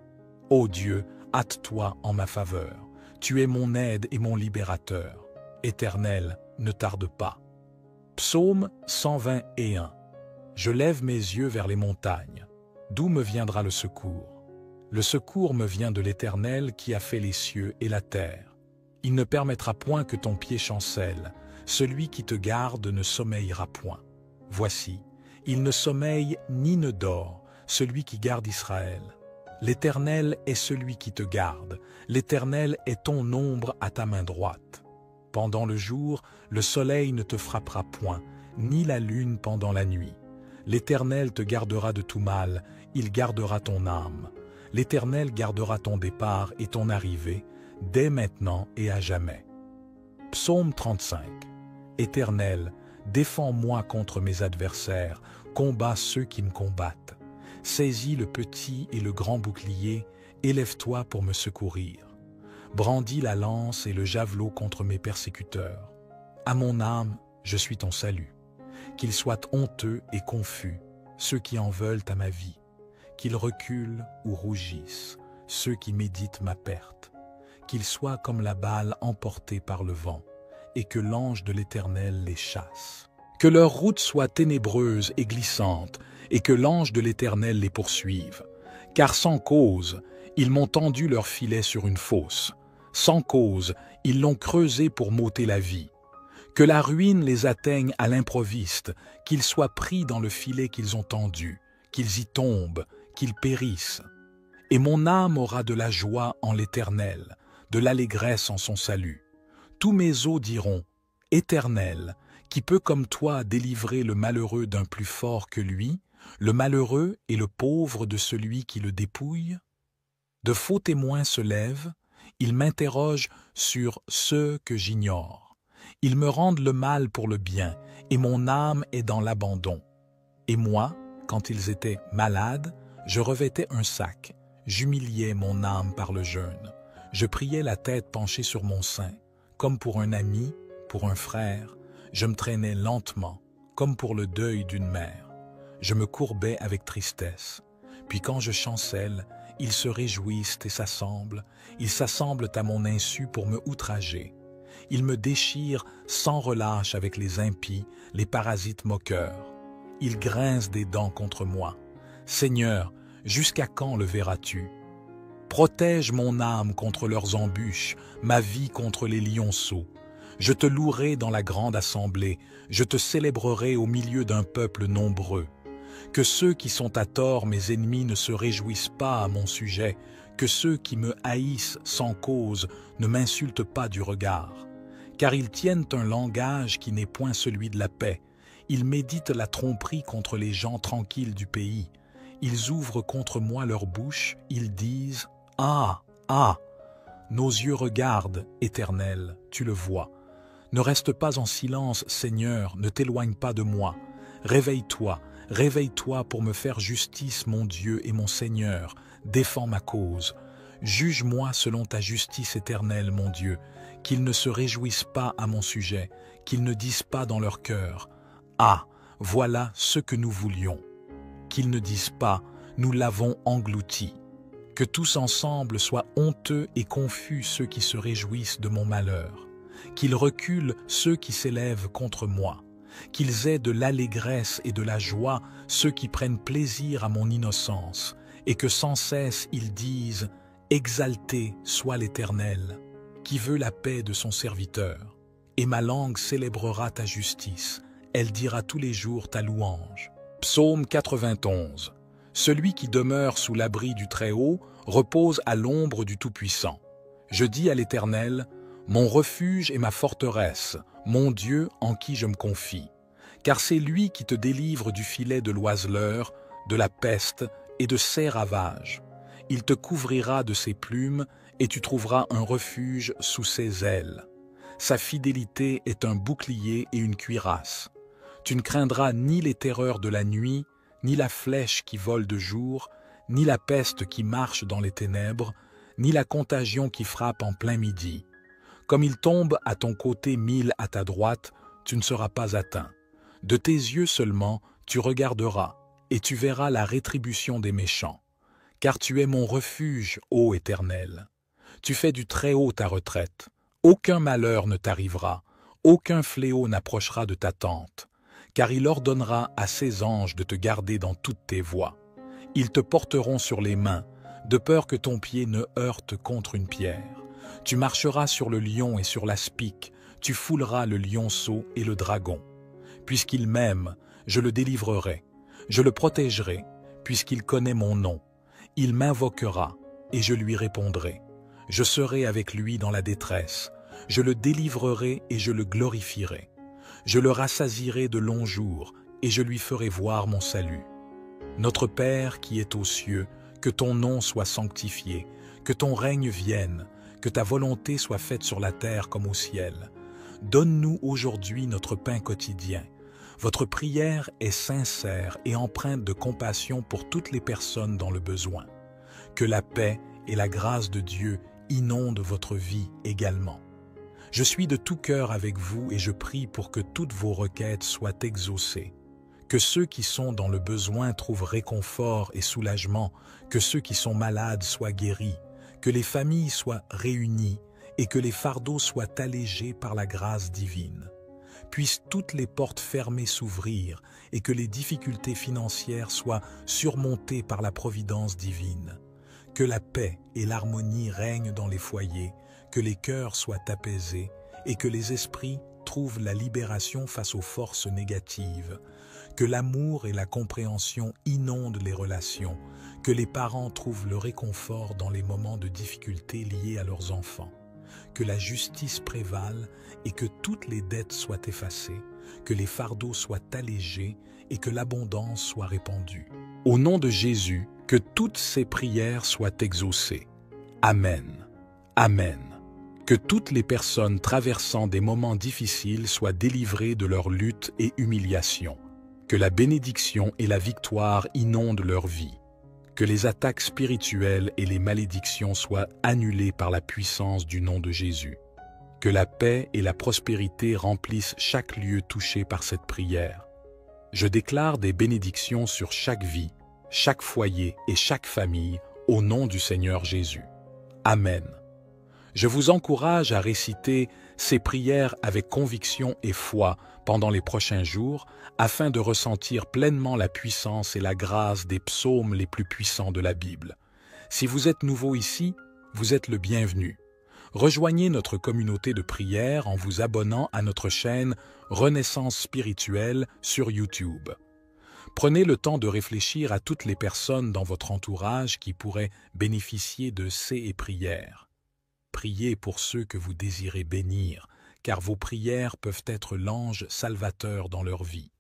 A: Ô Dieu, hâte-toi en ma faveur. Tu es mon aide et mon libérateur. Éternel, ne tarde pas. Psaume 121. Je lève mes yeux vers les montagnes. D'où me viendra le secours? Le secours me vient de l'Éternel qui a fait les cieux et la terre. Il ne permettra point que ton pied chancelle. Celui qui te garde ne sommeillera point. Voici, il ne sommeille ni ne dort, celui qui garde Israël. L'Éternel est celui qui te garde. L'Éternel est ton ombre à ta main droite. Pendant le jour, le soleil ne te frappera point, ni la lune pendant la nuit. L'Éternel te gardera de tout mal, il gardera ton âme. L'Éternel gardera ton départ et ton arrivée, dès maintenant et à jamais. Psaume 35. Éternel, défends-moi contre mes adversaires, combats ceux qui me combattent. Saisis le petit et le grand bouclier, élève-toi pour me secourir. Brandis la lance et le javelot contre mes persécuteurs. À mon âme, je suis ton salut. Qu'ils soient honteux et confus, ceux qui en veulent à ma vie. Qu'ils reculent ou rougissent, ceux qui méditent ma perte. Qu'ils soient comme la balle emportée par le vent, et que l'ange de l'Éternel les chasse. Que leur route soit ténébreuse et glissante, et que l'ange de l'Éternel les poursuive. Car sans cause, ils m'ont tendu leur filet sur une fosse. Sans cause, ils l'ont creusé pour m'ôter la vie. Que la ruine les atteigne à l'improviste, qu'ils soient pris dans le filet qu'ils ont tendu, qu'ils y tombent, qu'ils périssent. Et mon âme aura de la joie en l'Éternel, de l'allégresse en son salut. Tous mes os diront, « Éternel, qui peut comme toi délivrer le malheureux d'un plus fort que lui, le malheureux et le pauvre de celui qui le dépouille ?» De faux témoins se lèvent, ils m'interrogent sur ceux que j'ignore. Ils me rendent le mal pour le bien, et mon âme est dans l'abandon. Et moi, quand ils étaient malades, je revêtais un sac, j'humiliais mon âme par le jeûne. Je priais la tête penchée sur mon sein, comme pour un ami, pour un frère. Je me traînais lentement, comme pour le deuil d'une mère. Je me courbais avec tristesse. Puis quand je chancelle, ils se réjouissent et s'assemblent. Ils s'assemblent à mon insu pour me outrager. Ils me déchirent sans relâche avec les impies, les parasites moqueurs. Ils grincent des dents contre moi. Seigneur, jusqu'à quand le verras-tu? Protège mon âme contre leurs embûches, ma vie contre les lionceaux. Je te louerai dans la grande assemblée, je te célébrerai au milieu d'un peuple nombreux. Que ceux qui sont à tort mes ennemis ne se réjouissent pas à mon sujet, que ceux qui me haïssent sans cause ne m'insultent pas du regard. Car ils tiennent un langage qui n'est point celui de la paix. Ils méditent la tromperie contre les gens tranquilles du pays. Ils ouvrent contre moi leur bouche, ils disent « Ah, ah !» Nos yeux regardent, Éternel, tu le vois. Ne reste pas en silence, Seigneur, ne t'éloigne pas de moi. Réveille-toi, Réveille-toi pour me faire justice, mon Dieu et mon Seigneur. Défends ma cause. Juge-moi selon ta justice éternelle, mon Dieu. Qu'ils ne se réjouissent pas à mon sujet, qu'ils ne disent pas dans leur cœur « Ah, voilà ce que nous voulions ». Qu'ils ne disent pas « Nous l'avons englouti ». Que tous ensemble soient honteux et confus ceux qui se réjouissent de mon malheur. Qu'ils reculent ceux qui s'élèvent contre moi. Qu'ils aient de l'allégresse et de la joie ceux qui prennent plaisir à mon innocence, et que sans cesse ils disent « Exalté soit l'Éternel, qui veut la paix de son serviteur. Et ma langue célébrera ta justice, elle dira tous les jours ta louange. » Psaume 91. Celui qui demeure sous l'abri du Très-Haut repose à l'ombre du Tout-Puissant. Je dis à l'Éternel, mon refuge et ma forteresse, mon Dieu en qui je me confie. Car c'est lui qui te délivre du filet de l'oiseleur, de la peste et de ses ravages. Il te couvrira de ses plumes et tu trouveras un refuge sous ses ailes. Sa fidélité est un bouclier et une cuirasse. Tu ne craindras ni les terreurs de la nuit, ni la flèche qui vole de jour, ni la peste qui marche dans les ténèbres, ni la contagion qui frappe en plein midi. Comme il tombe à ton côté 1000 à ta droite, tu ne seras pas atteint. De tes yeux seulement, tu regarderas, et tu verras la rétribution des méchants. Car tu es mon refuge, ô Éternel. Tu fais du Très-Haut ta retraite. Aucun malheur ne t'arrivera, aucun fléau n'approchera de ta tente. Car il ordonnera à ses anges de te garder dans toutes tes voies. Ils te porteront sur les mains, de peur que ton pied ne heurte contre une pierre. Tu marcheras sur le lion et sur l'aspic, tu fouleras le lionceau et le dragon. Puisqu'il m'aime, je le délivrerai, je le protégerai, puisqu'il connaît mon nom. Il m'invoquera, et je lui répondrai. Je serai avec lui dans la détresse, je le délivrerai et je le glorifierai. Je le rassasierai de longs jours, et je lui ferai voir mon salut. Notre Père qui es aux cieux, que ton nom soit sanctifié, que ton règne vienne, que ta volonté soit faite sur la terre comme au ciel. Donne-nous aujourd'hui notre pain quotidien. Votre prière est sincère et empreinte de compassion pour toutes les personnes dans le besoin. Que la paix et la grâce de Dieu inondent votre vie également. Je suis de tout cœur avec vous et je prie pour que toutes vos requêtes soient exaucées. Que ceux qui sont dans le besoin trouvent réconfort et soulagement, que ceux qui sont malades soient guéris, que les familles soient réunies et que les fardeaux soient allégés par la grâce divine. Puissent toutes les portes fermées s'ouvrir et que les difficultés financières soient surmontées par la providence divine. Que la paix et l'harmonie règnent dans les foyers, que les cœurs soient apaisés et que les esprits trouvent la libération face aux forces négatives. Que l'amour et la compréhension inondent les relations, que les parents trouvent le réconfort dans les moments de difficulté liés à leurs enfants. Que la justice prévale et que toutes les dettes soient effacées, que les fardeaux soient allégés et que l'abondance soit répandue. Au nom de Jésus, que toutes ces prières soient exaucées. Amen. Amen. Que toutes les personnes traversant des moments difficiles soient délivrées de leur lutte et humiliation. Que la bénédiction et la victoire inondent leur vie. Que les attaques spirituelles et les malédictions soient annulées par la puissance du nom de Jésus. Que la paix et la prospérité remplissent chaque lieu touché par cette prière. Je déclare des bénédictions sur chaque vie, chaque foyer et chaque famille au nom du Seigneur Jésus. Amen. Je vous encourage à réciter ces prières avec conviction et foi pendant les prochains jours afin de ressentir pleinement la puissance et la grâce des psaumes les plus puissants de la Bible. Si vous êtes nouveau ici, vous êtes le bienvenu. Rejoignez notre communauté de prière en vous abonnant à notre chaîne Renaissance spirituelle sur YouTube. Prenez le temps de réfléchir à toutes les personnes dans votre entourage qui pourraient bénéficier de ces prières. Priez pour ceux que vous désirez bénir, car vos prières peuvent être l'ange salvateur dans leur vie.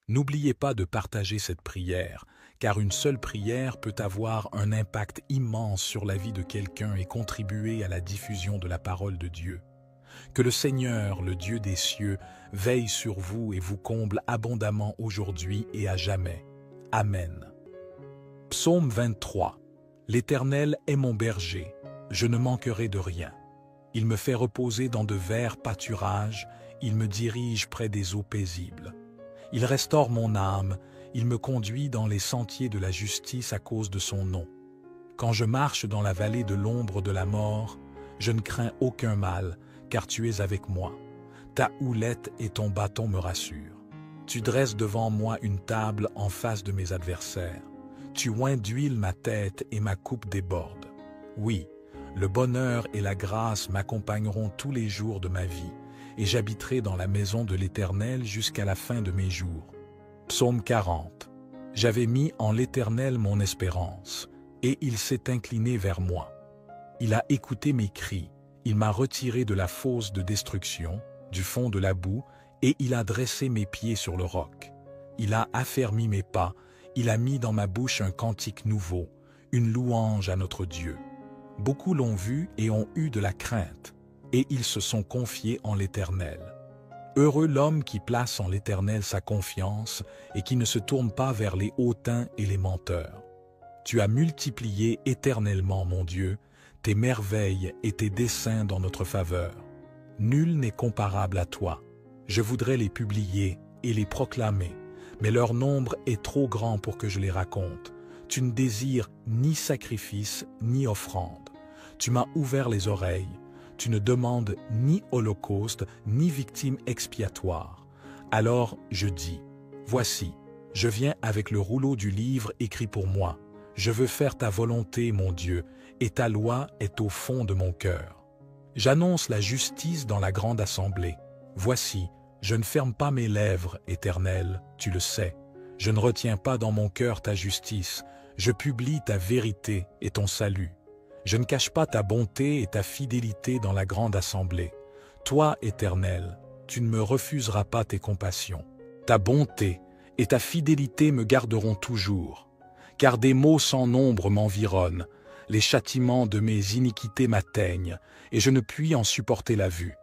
A: N'oubliez pas de partager cette prière, car une seule prière peut avoir un impact immense sur la vie de quelqu'un et contribuer à la diffusion de la parole de Dieu. Que le Seigneur, le Dieu des cieux, veille sur vous et vous comble abondamment aujourd'hui et à jamais. Amen. Psaume 23. L'Éternel est mon berger, je ne manquerai de rien. Il me fait reposer dans de verts pâturages, il me dirige près des eaux paisibles. Il restaure mon âme, il me conduit dans les sentiers de la justice à cause de son nom. Quand je marche dans la vallée de l'ombre de la mort, je ne crains aucun mal, car tu es avec moi. Ta houlette et ton bâton me rassurent. Tu dresses devant moi une table en face de mes adversaires. Tu oins d'huile ma tête et ma coupe déborde. Oui, le bonheur et la grâce m'accompagneront tous les jours de ma vie, et j'habiterai dans la maison de l'Éternel jusqu'à la fin de mes jours. Psaume 40. J'avais mis en l'Éternel mon espérance, et il s'est incliné vers moi. Il a écouté mes cris, il m'a retiré de la fosse de destruction, du fond de la boue, et il a dressé mes pieds sur le roc. Il a affermi mes pas, il a mis dans ma bouche un cantique nouveau, une louange à notre Dieu. Beaucoup l'ont vu et ont eu de la crainte, et ils se sont confiés en l'Éternel. Heureux l'homme qui place en l'Éternel sa confiance et qui ne se tourne pas vers les hautains et les menteurs. Tu as multiplié éternellement, mon Dieu, tes merveilles et tes desseins dans notre faveur. Nul n'est comparable à toi. Je voudrais les publier et les proclamer, mais leur nombre est trop grand pour que je les raconte. Tu ne désires ni sacrifice ni offrande. Tu m'as ouvert les oreilles. Tu ne demandes ni holocauste ni victime expiatoire. Alors je dis, voici, je viens avec le rouleau du livre écrit pour moi. Je veux faire ta volonté, mon Dieu, et ta loi est au fond de mon cœur. J'annonce la justice dans la grande assemblée. Voici, je ne ferme pas mes lèvres, Éternel, tu le sais. Je ne retiens pas dans mon cœur ta justice. Je publie ta vérité et ton salut. Je ne cache pas ta bonté et ta fidélité dans la grande assemblée. Toi, Éternel, tu ne me refuseras pas tes compassions. Ta bonté et ta fidélité me garderont toujours. Car des maux sans nombre m'environnent, les châtiments de mes iniquités m'atteignent, et je ne puis en supporter la vue.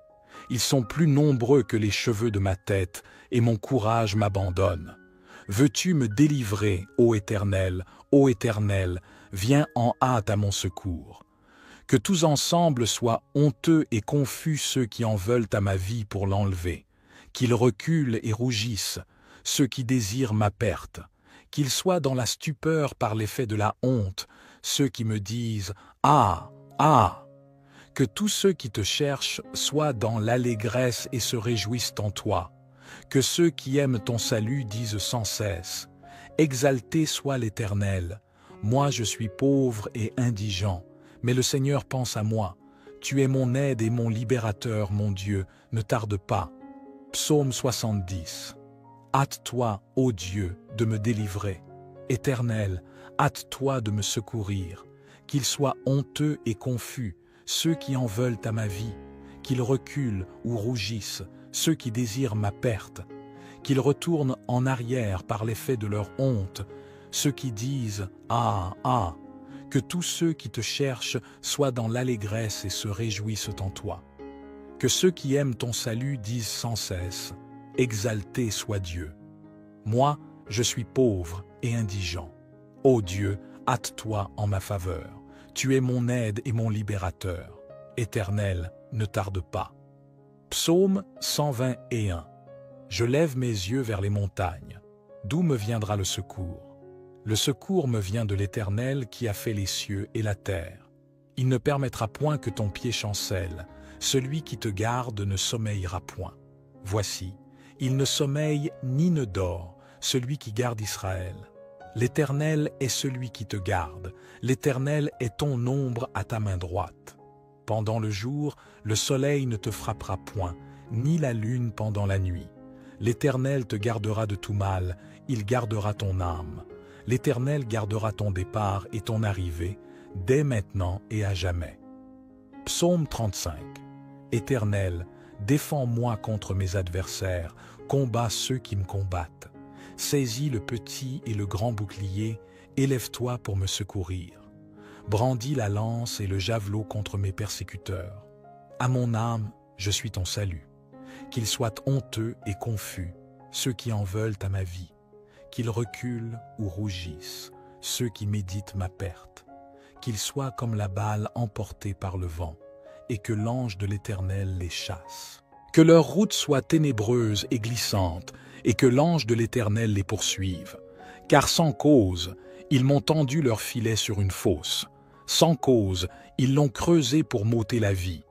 A: Ils sont plus nombreux que les cheveux de ma tête, et mon courage m'abandonne. Veux-tu me délivrer, ô Éternel, viens en hâte à mon secours. Que tous ensemble soient honteux et confus ceux qui en veulent à ma vie pour l'enlever, qu'ils reculent et rougissent, ceux qui désirent ma perte, qu'ils soient dans la stupeur par l'effet de la honte, ceux qui me disent « Ah, ah !» Que tous ceux qui te cherchent soient dans l'allégresse et se réjouissent en toi, que ceux qui aiment ton salut disent sans cesse « Exalté soit l'Éternel ! Moi je suis pauvre et indigent, mais le Seigneur pense à moi. Tu es mon aide et mon libérateur, mon Dieu, ne tarde pas. » Psaume 70. Hâte-toi, ô Dieu, de me délivrer. Éternel, hâte-toi de me secourir. Qu'ils soient honteux et confus, ceux qui en veulent à ma vie, qu'ils reculent ou rougissent, ceux qui désirent ma perte, qu'ils retournent en arrière par l'effet de leur honte, ceux qui disent « Ah, ah !» Que tous ceux qui te cherchent soient dans l'allégresse et se réjouissent en toi. Que ceux qui aiment ton salut disent sans cesse « Exalté soit Dieu !» Moi, je suis pauvre et indigent. Ô Dieu, hâte-toi en ma faveur. Tu es mon aide et mon libérateur. Éternel, ne tarde pas. Psaume 121. Je lève mes yeux vers les montagnes. D'où me viendra le secours? Le secours me vient de l'Éternel qui a fait les cieux et la terre. Il ne permettra point que ton pied chancelle. Celui qui te garde ne sommeillera point. Voici, il ne sommeille ni ne dort, celui qui garde Israël. L'Éternel est celui qui te garde. L'Éternel est ton ombre à ta main droite. Pendant le jour, le soleil ne te frappera point, ni la lune pendant la nuit. L'Éternel te gardera de tout mal, il gardera ton âme. L'Éternel gardera ton départ et ton arrivée, dès maintenant et à jamais. Psaume 35. Éternel, défends-moi contre mes adversaires, combats ceux qui me combattent. Saisis le petit et le grand bouclier, élève-toi pour me secourir. Brandis la lance et le javelot contre mes persécuteurs. À mon âme, je suis ton salut. Qu'ils soient honteux et confus, ceux qui en veulent à ma vie. Qu'ils reculent ou rougissent, ceux qui méditent ma perte. Qu'ils soient comme la balle emportée par le vent, et que l'ange de l'Éternel les chasse. Que leur route soit ténébreuse et glissante, et que l'ange de l'Éternel les poursuive. Car sans cause, ils m'ont tendu leur filet sur une fosse. Sans cause, ils l'ont creusé pour m'ôter la vie.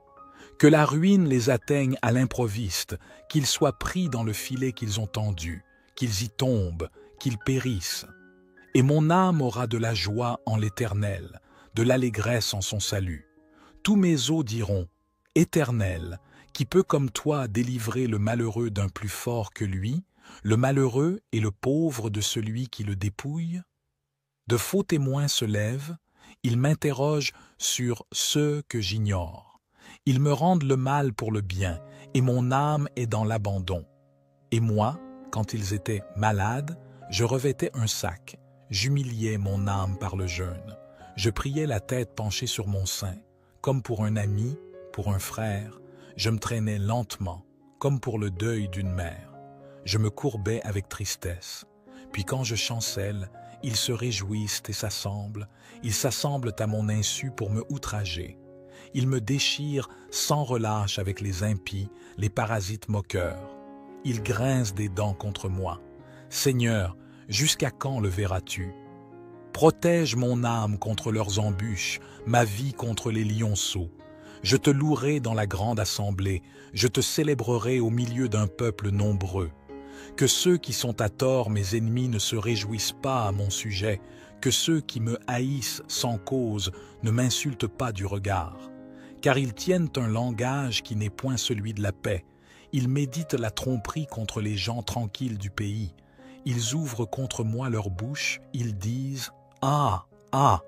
A: Que la ruine les atteigne à l'improviste, qu'ils soient pris dans le filet qu'ils ont tendu, qu'ils y tombent, qu'ils périssent. Et mon âme aura de la joie en l'Éternel, de l'allégresse en son salut. Tous mes os diront, Éternel, qui peut comme toi délivrer le malheureux d'un plus fort que lui, le malheureux et le pauvre de celui qui le dépouille? De faux témoins se lèvent, ils m'interrogent sur ce que j'ignore. Ils me rendent le mal pour le bien, et mon âme est dans l'abandon. Et moi, quand ils étaient malades, je revêtais un sac, j'humiliais mon âme par le jeûne. Je priais la tête penchée sur mon sein, comme pour un ami, pour un frère. Je me traînais lentement, comme pour le deuil d'une mère. Je me courbais avec tristesse. Puis quand je chancelle, ils se réjouissent et s'assemblent. Ils s'assemblent à mon insu pour me outrager. Ils me déchirent sans relâche avec les impies, les parasites moqueurs. Ils grincent des dents contre moi. Seigneur, jusqu'à quand le verras-tu? Protège mon âme contre leurs embûches, ma vie contre les lionceaux. Je te louerai dans la grande assemblée, je te célébrerai au milieu d'un peuple nombreux. Que ceux qui sont à tort mes ennemis ne se réjouissent pas à mon sujet, que ceux qui me haïssent sans cause ne m'insultent pas du regard. Car ils tiennent un langage qui n'est point celui de la paix. Ils méditent la tromperie contre les gens tranquilles du pays. Ils ouvrent contre moi leur bouche, ils disent « Ah, ah !»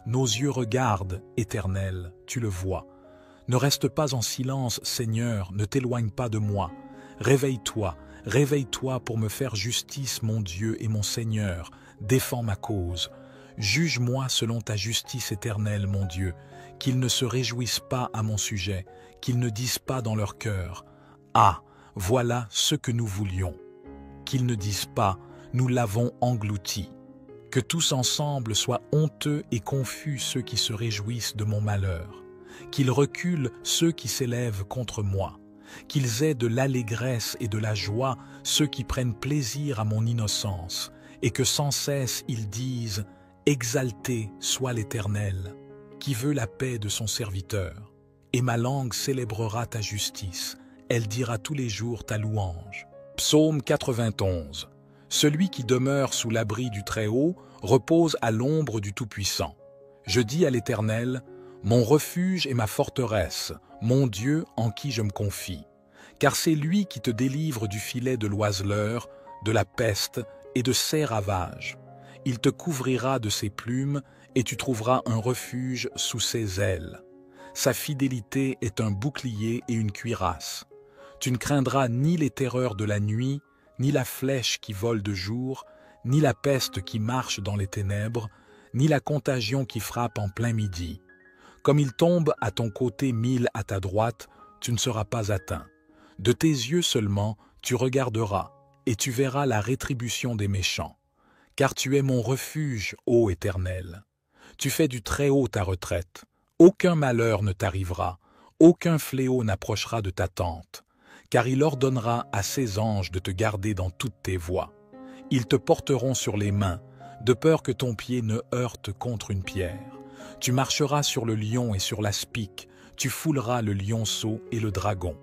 A: Nos yeux regardent, Éternel, tu le vois. Ne reste pas en silence, Seigneur, ne t'éloigne pas de moi. Réveille-toi, réveille-toi pour me faire justice, mon Dieu et mon Seigneur. Défends ma cause. Juge-moi selon ta justice éternelle, mon Dieu. Qu'ils ne se réjouissent pas à mon sujet, qu'ils ne disent pas dans leur cœur « Ah, voilà ce que nous voulions ». Qu'ils ne disent pas « Nous l'avons englouti ». Que tous ensemble soient honteux et confus ceux qui se réjouissent de mon malheur. Qu'ils reculent ceux qui s'élèvent contre moi. Qu'ils aient de l'allégresse et de la joie ceux qui prennent plaisir à mon innocence. Et que sans cesse ils disent « Exalté soit l'Éternel, qui veut la paix de son serviteur. Et ma langue célébrera ta justice, elle dira tous les jours ta louange. » Psaume 91. Celui qui demeure sous l'abri du Très-Haut repose à l'ombre du Tout-Puissant. Je dis à l'Éternel, mon refuge et ma forteresse, mon Dieu en qui je me confie. Car c'est lui qui te délivre du filet de l'oiseleur, de la peste et de ses ravages. Il te couvrira de ses plumes et tu trouveras un refuge sous ses ailes. Sa fidélité est un bouclier et une cuirasse. Tu ne craindras ni les terreurs de la nuit, ni la flèche qui vole de jour, ni la peste qui marche dans les ténèbres, ni la contagion qui frappe en plein midi. Comme il tombe à ton côté 1000 à ta droite, tu ne seras pas atteint. De tes yeux seulement, tu regarderas, et tu verras la rétribution des méchants. Car tu es mon refuge, ô Éternel. Tu fais du Très-Haut ta retraite. Aucun malheur ne t'arrivera, aucun fléau n'approchera de ta tente. Car il ordonnera à ses anges de te garder dans toutes tes voies. Ils te porteront sur les mains, de peur que ton pied ne heurte contre une pierre. Tu marcheras sur le lion et sur l'aspic, tu fouleras le lionceau et le dragon.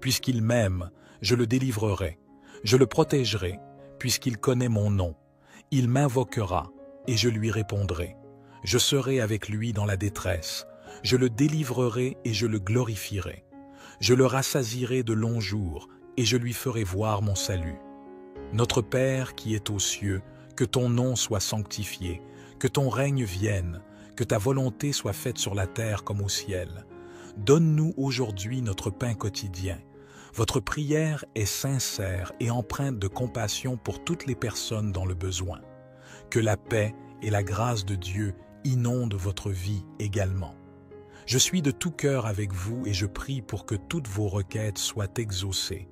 A: Puisqu'il m'aime, je le délivrerai, je le protégerai, puisqu'il connaît mon nom. Il m'invoquera, et je lui répondrai. Je serai avec lui dans la détresse, je le délivrerai et je le glorifierai. Je le rassasierai de longs jours, et je lui ferai voir mon salut. Notre Père qui est aux cieux, que ton nom soit sanctifié, que ton règne vienne, que ta volonté soit faite sur la terre comme au ciel. Donne-nous aujourd'hui notre pain quotidien. Votre prière est sincère et empreinte de compassion pour toutes les personnes dans le besoin. Que la paix et la grâce de Dieu inondent votre vie également. Je suis de tout cœur avec vous et je prie pour que toutes vos requêtes soient exaucées.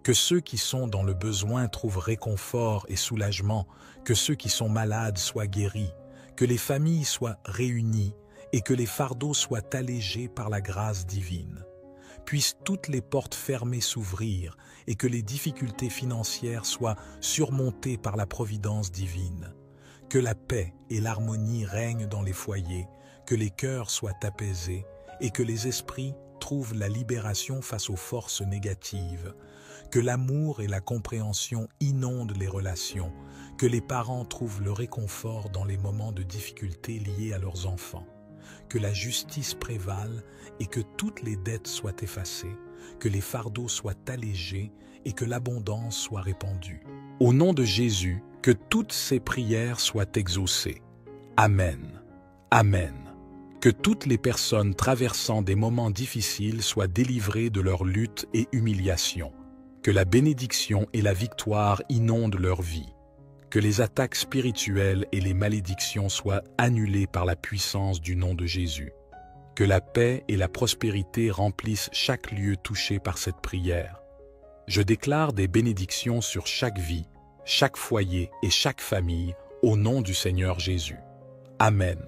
A: Que ceux qui sont dans le besoin trouvent réconfort et soulagement, que ceux qui sont malades soient guéris, que les familles soient réunies et que les fardeaux soient allégés par la grâce divine. Puissent toutes les portes fermées s'ouvrir et que les difficultés financières soient surmontées par la providence divine. Que la paix et l'harmonie règnent dans les foyers, que les cœurs soient apaisés et que les esprits trouvent la libération face aux forces négatives. Que l'amour et la compréhension inondent les relations, que les parents trouvent le réconfort dans les moments de difficulté liés à leurs enfants. Que la justice prévale et que toutes les dettes soient effacées, que les fardeaux soient allégés et que l'abondance soit répandue. Au nom de Jésus, que toutes ces prières soient exaucées. Amen. Amen. Que toutes les personnes traversant des moments difficiles soient délivrées de leur lutte et humiliation. Que la bénédiction et la victoire inondent leur vie. Que les attaques spirituelles et les malédictions soient annulées par la puissance du nom de Jésus. Que la paix et la prospérité remplissent chaque lieu touché par cette prière. Je déclare des bénédictions sur chaque vie, chaque foyer et chaque famille au nom du Seigneur Jésus. Amen.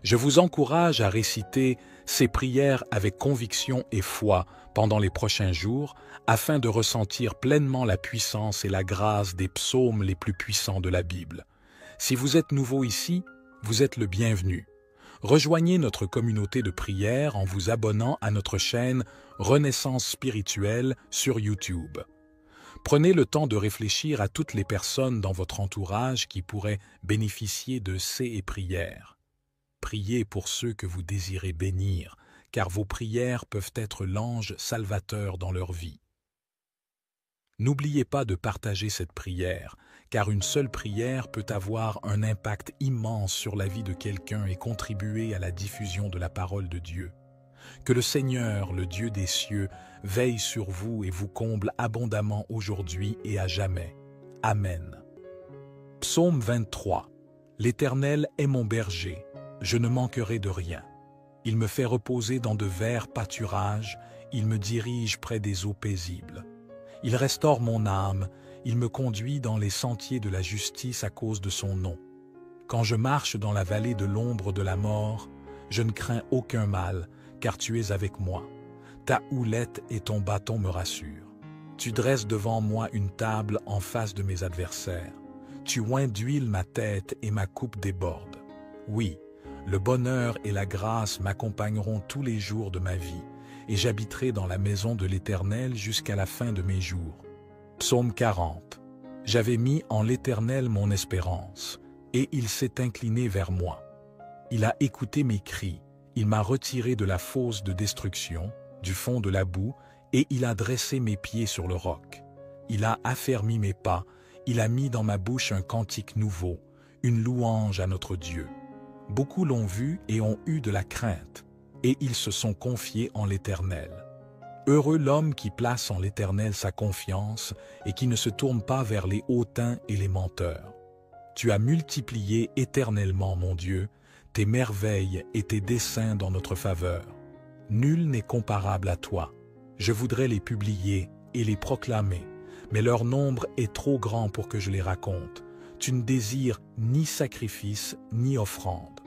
A: Je vous encourage à réciter ces prières avec conviction et foi pendant les prochains jours afin de ressentir pleinement la puissance et la grâce des psaumes les plus puissants de la Bible. Si vous êtes nouveau ici, vous êtes le bienvenu. Rejoignez notre communauté de prière en vous abonnant à notre chaîne Renaissance spirituelle sur YouTube. Prenez le temps de réfléchir à toutes les personnes dans votre entourage qui pourraient bénéficier de ces prières. Priez pour ceux que vous désirez bénir, car vos prières peuvent être l'ange salvateur dans leur vie. N'oubliez pas de partager cette prière, car une seule prière peut avoir un impact immense sur la vie de quelqu'un et contribuer à la diffusion de la parole de Dieu. Que le Seigneur, le Dieu des cieux, veille sur vous et vous comble abondamment aujourd'hui et à jamais. Amen. Psaume 23. L'Éternel est mon berger, je ne manquerai de rien. Il me fait reposer dans de verts pâturages, il me dirige près des eaux paisibles. Il restaure mon âme, il me conduit dans les sentiers de la justice à cause de son nom. Quand je marche dans la vallée de l'ombre de la mort, je ne crains aucun mal, car tu es avec moi. Ta houlette et ton bâton me rassurent. Tu dresses devant moi une table en face de mes adversaires. Tu oins d'huile ma tête et ma coupe déborde. Oui, le bonheur et la grâce m'accompagneront tous les jours de ma vie, et j'habiterai dans la maison de l'Éternel jusqu'à la fin de mes jours. Psaume 40. J'avais mis en l'Éternel mon espérance, et il s'est incliné vers moi. Il a écouté mes cris, il m'a retiré de la fosse de destruction, du fond de la boue, et il a dressé mes pieds sur le roc. Il a affermi mes pas, il a mis dans ma bouche un cantique nouveau, une louange à notre Dieu. Beaucoup l'ont vu et ont eu de la crainte, et ils se sont confiés en l'Éternel. Heureux l'homme qui place en l'Éternel sa confiance et qui ne se tourne pas vers les hautains et les menteurs. Tu as multiplié éternellement, mon Dieu, tes merveilles et tes desseins dans notre faveur. Nul n'est comparable à toi. Je voudrais les publier et les proclamer, mais leur nombre est trop grand pour que je les raconte. Tu ne désires ni sacrifice ni offrande.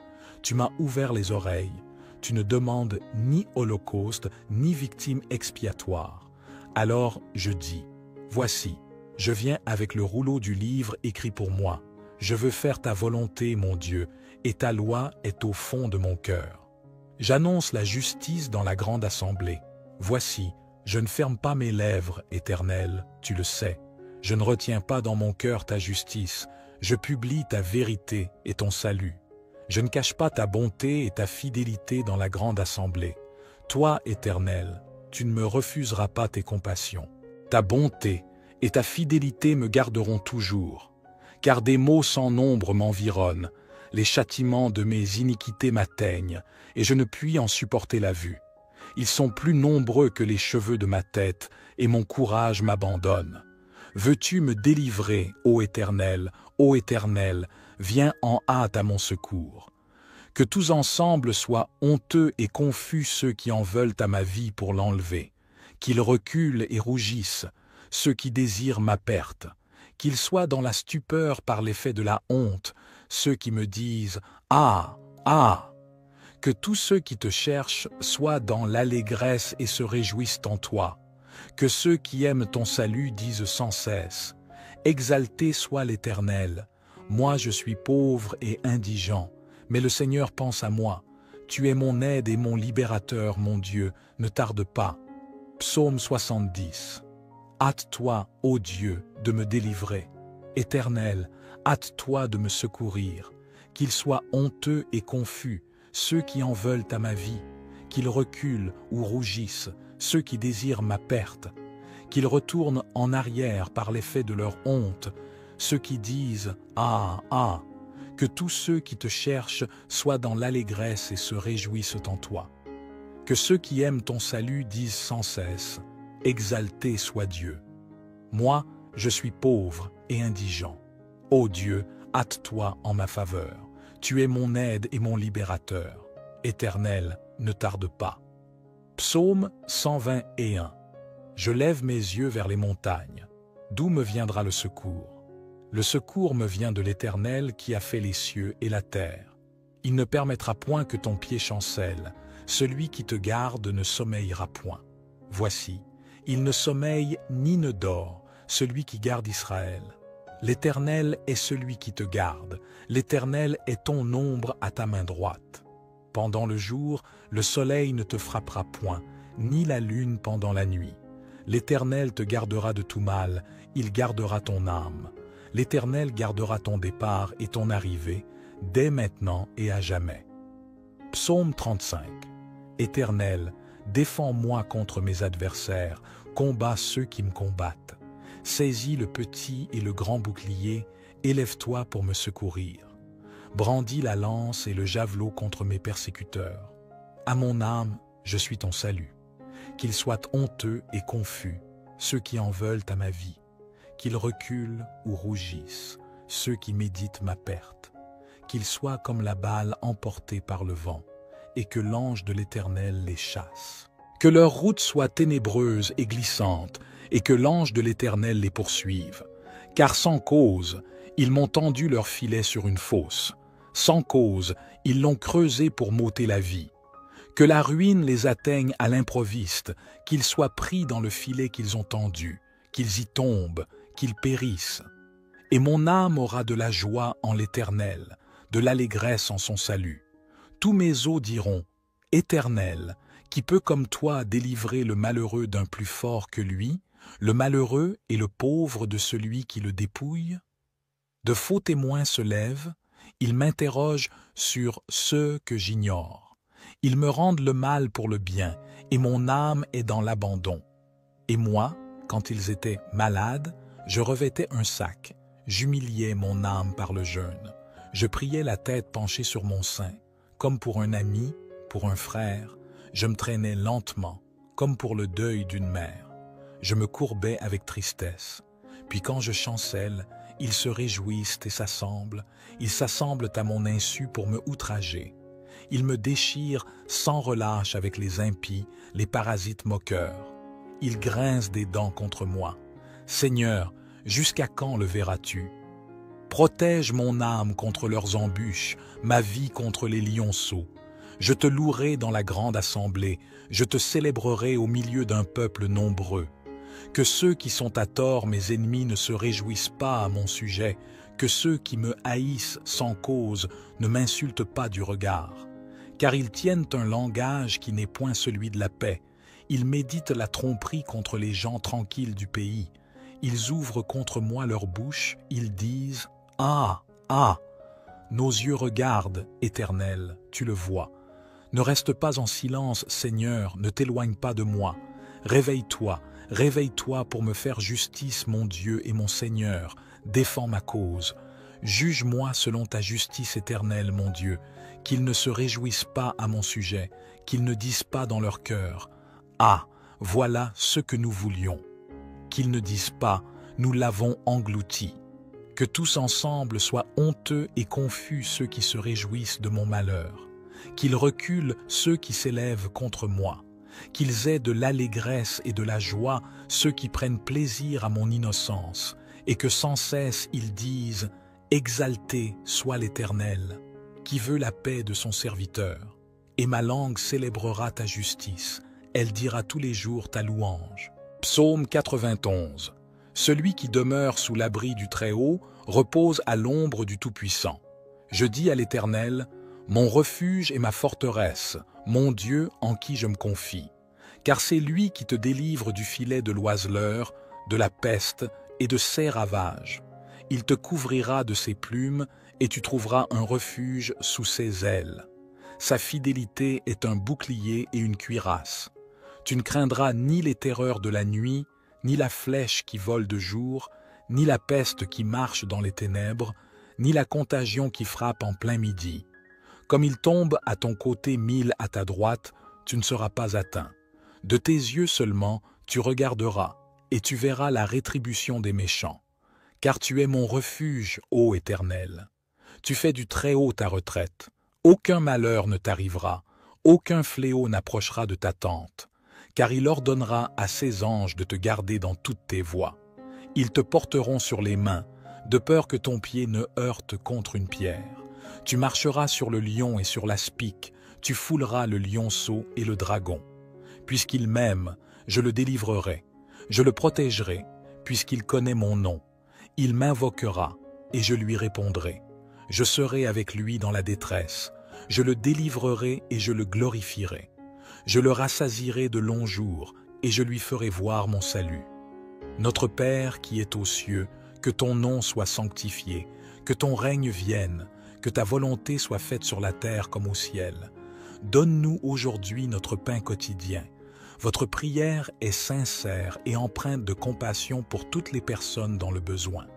A: Tu m'as ouvert les oreilles. Tu ne demandes ni holocauste, ni victime expiatoire. Alors je dis, voici, je viens avec le rouleau du livre écrit pour moi. Je veux faire ta volonté, mon Dieu, et ta loi est au fond de mon cœur. J'annonce la justice dans la grande assemblée. Voici, je ne ferme pas mes lèvres, Éternel, tu le sais. Je ne retiens pas dans mon cœur ta justice. Je publie ta vérité et ton salut. Je ne cache pas ta bonté et ta fidélité dans la grande assemblée. Toi, Éternel, tu ne me refuseras pas tes compassions. Ta bonté et ta fidélité me garderont toujours. Car des maux sans nombre m'environnent, les châtiments de mes iniquités m'atteignent, et je ne puis en supporter la vue. Ils sont plus nombreux que les cheveux de ma tête, et mon courage m'abandonne. Veux-tu me délivrer, ô Éternel, viens en hâte à mon secours. Que tous ensemble soient honteux et confus ceux qui en veulent à ma vie pour l'enlever, qu'ils reculent et rougissent, ceux qui désirent ma perte, qu'ils soient dans la stupeur par l'effet de la honte, ceux qui me disent « Ah, ah !» Que tous ceux qui te cherchent soient dans l'allégresse et se réjouissent en toi, que ceux qui aiment ton salut disent sans cesse « Exalté soit l'Éternel, moi je suis pauvre et indigent, mais le Seigneur pense à moi. Tu es mon aide et mon libérateur, mon Dieu, ne tarde pas. » Psaume 70. Hâte-toi, ô Dieu, de me délivrer. Éternel, hâte-toi de me secourir. Qu'ils soient honteux et confus, ceux qui en veulent à ma vie. Qu'ils reculent ou rougissent, ceux qui désirent ma perte. Qu'ils retournent en arrière par l'effet de leur honte, ceux qui disent « Ah, ah !» Que tous ceux qui te cherchent soient dans l'allégresse et se réjouissent en toi. Que ceux qui aiment ton salut disent sans cesse « Exalté soit Dieu ». Moi, je suis pauvre et indigent. Ô Dieu, hâte-toi en ma faveur. Tu es mon aide et mon libérateur. Éternel, ne tarde pas. Psaume 121. Je lève mes yeux vers les montagnes. D'où me viendra le secours? Le secours me vient de l'Éternel qui a fait les cieux et la terre. Il ne permettra point que ton pied chancelle. Celui qui te garde ne sommeillera point. Voici, il ne sommeille ni ne dort, celui qui garde Israël. L'Éternel est celui qui te garde. L'Éternel est ton ombre à ta main droite. Pendant le jour, le soleil ne te frappera point, ni la lune pendant la nuit. L'Éternel te gardera de tout mal, il gardera ton âme. L'Éternel gardera ton départ et ton arrivée, dès maintenant et à jamais. Psaume 35. Éternel, défends-moi contre mes adversaires, combats ceux qui me combattent. Saisis le petit et le grand bouclier, élève-toi pour me secourir. Brandis la lance et le javelot contre mes persécuteurs. À mon âme, je suis ton salut. Qu'ils soient honteux et confus, ceux qui en veulent à ma vie. Qu'ils reculent ou rougissent, ceux qui méditent ma perte. Qu'ils soient comme la balle emportée par le vent, et que l'ange de l'Éternel les chasse. Que leur route soit ténébreuse et glissante, et que l'ange de l'Éternel les poursuive. Car sans cause, ils m'ont tendu leur filet sur une fosse. Sans cause, ils l'ont creusé pour m'ôter la vie. Que la ruine les atteigne à l'improviste, qu'ils soient pris dans le filet qu'ils ont tendu, qu'ils y tombent, qu'ils périssent. Et mon âme aura de la joie en l'Éternel, de l'allégresse en son salut. Tous mes os diront, « Éternel, qui peut comme toi délivrer le malheureux d'un plus fort que lui, le malheureux et le pauvre de celui qui le dépouille ?» De faux témoins se lèvent, ils m'interrogent sur ceux que j'ignore. Ils me rendent le mal pour le bien, et mon âme est dans l'abandon. Et moi, quand ils étaient malades, je revêtais un sac, j'humiliais mon âme par le jeûne. Je priais la tête penchée sur mon sein, comme pour un ami, pour un frère. Je me traînais lentement, comme pour le deuil d'une mère. Je me courbais avec tristesse. Puis quand je chancelle, ils se réjouissent et s'assemblent. Ils s'assemblent à mon insu pour me outrager. Ils me déchirent sans relâche avec les impies, les parasites moqueurs. Ils grincent des dents contre moi. Seigneur, jusqu'à quand le verras-tu? Protège mon âme contre leurs embûches, ma vie contre les lionceaux. Je te louerai dans la grande assemblée, je te célébrerai au milieu d'un peuple nombreux. Que ceux qui sont à tort mes ennemis ne se réjouissent pas à mon sujet, que ceux qui me haïssent sans cause ne m'insultent pas du regard. Car ils tiennent un langage qui n'est point celui de la paix. Ils méditent la tromperie contre les gens tranquilles du pays. Ils ouvrent contre moi leur bouche, ils disent « Ah, ah !» Nos yeux regardent, Éternel, tu le vois. Ne reste pas en silence, Seigneur, ne t'éloigne pas de moi. Réveille-toi, réveille-toi pour me faire justice, mon Dieu et mon Seigneur. Défends ma cause. Juge-moi selon ta justice éternelle, mon Dieu. Qu'ils ne se réjouissent pas à mon sujet, qu'ils ne disent pas dans leur cœur « Ah, voilà ce que nous voulions !» Qu'ils ne disent pas « Nous l'avons englouti !» Que tous ensemble soient honteux et confus ceux qui se réjouissent de mon malheur, qu'ils reculent ceux qui s'élèvent contre moi, qu'ils aient de l'allégresse et de la joie ceux qui prennent plaisir à mon innocence, et que sans cesse ils disent « Exalté soit l'Éternel, qui veut la paix de son serviteur. » Et ma langue célébrera ta justice, elle dira tous les jours ta louange. Psaume 91. Celui qui demeure sous l'abri du Très-Haut repose à l'ombre du Tout-Puissant. Je dis à l'Éternel, mon refuge et ma forteresse, mon Dieu en qui je me confie. Car c'est lui qui te délivre du filet de l'oiseleur, de la peste et de ses ravages. Il te couvrira de ses plumes et tu trouveras un refuge sous ses ailes. Sa fidélité est un bouclier et une cuirasse. Tu ne craindras ni les terreurs de la nuit, ni la flèche qui vole de jour, ni la peste qui marche dans les ténèbres, ni la contagion qui frappe en plein midi. Comme il tombe à ton côté 1000 à ta droite, tu ne seras pas atteint. De tes yeux seulement, tu regarderas, et tu verras la rétribution des méchants. Car tu es mon refuge, ô Éternel. Tu fais du Très-Haut ta retraite. Aucun malheur ne t'arrivera, aucun fléau n'approchera de ta tente. Car il ordonnera à ses anges de te garder dans toutes tes voies. Ils te porteront sur les mains, de peur que ton pied ne heurte contre une pierre. Tu marcheras sur le lion et sur l'aspic, tu fouleras le lionceau et le dragon. Puisqu'il m'aime, je le délivrerai, je le protégerai, puisqu'il connaît mon nom. Il m'invoquera, et je lui répondrai. Je serai avec lui dans la détresse, je le délivrerai et je le glorifierai. Je le rassasierai de longs jours, et je lui ferai voir mon salut. Notre Père qui est aux cieux, que ton nom soit sanctifié, que ton règne vienne, que ta volonté soit faite sur la terre comme au ciel. Donne-nous aujourd'hui notre pain quotidien. Votre prière est sincère et empreinte de compassion pour toutes les personnes dans le besoin.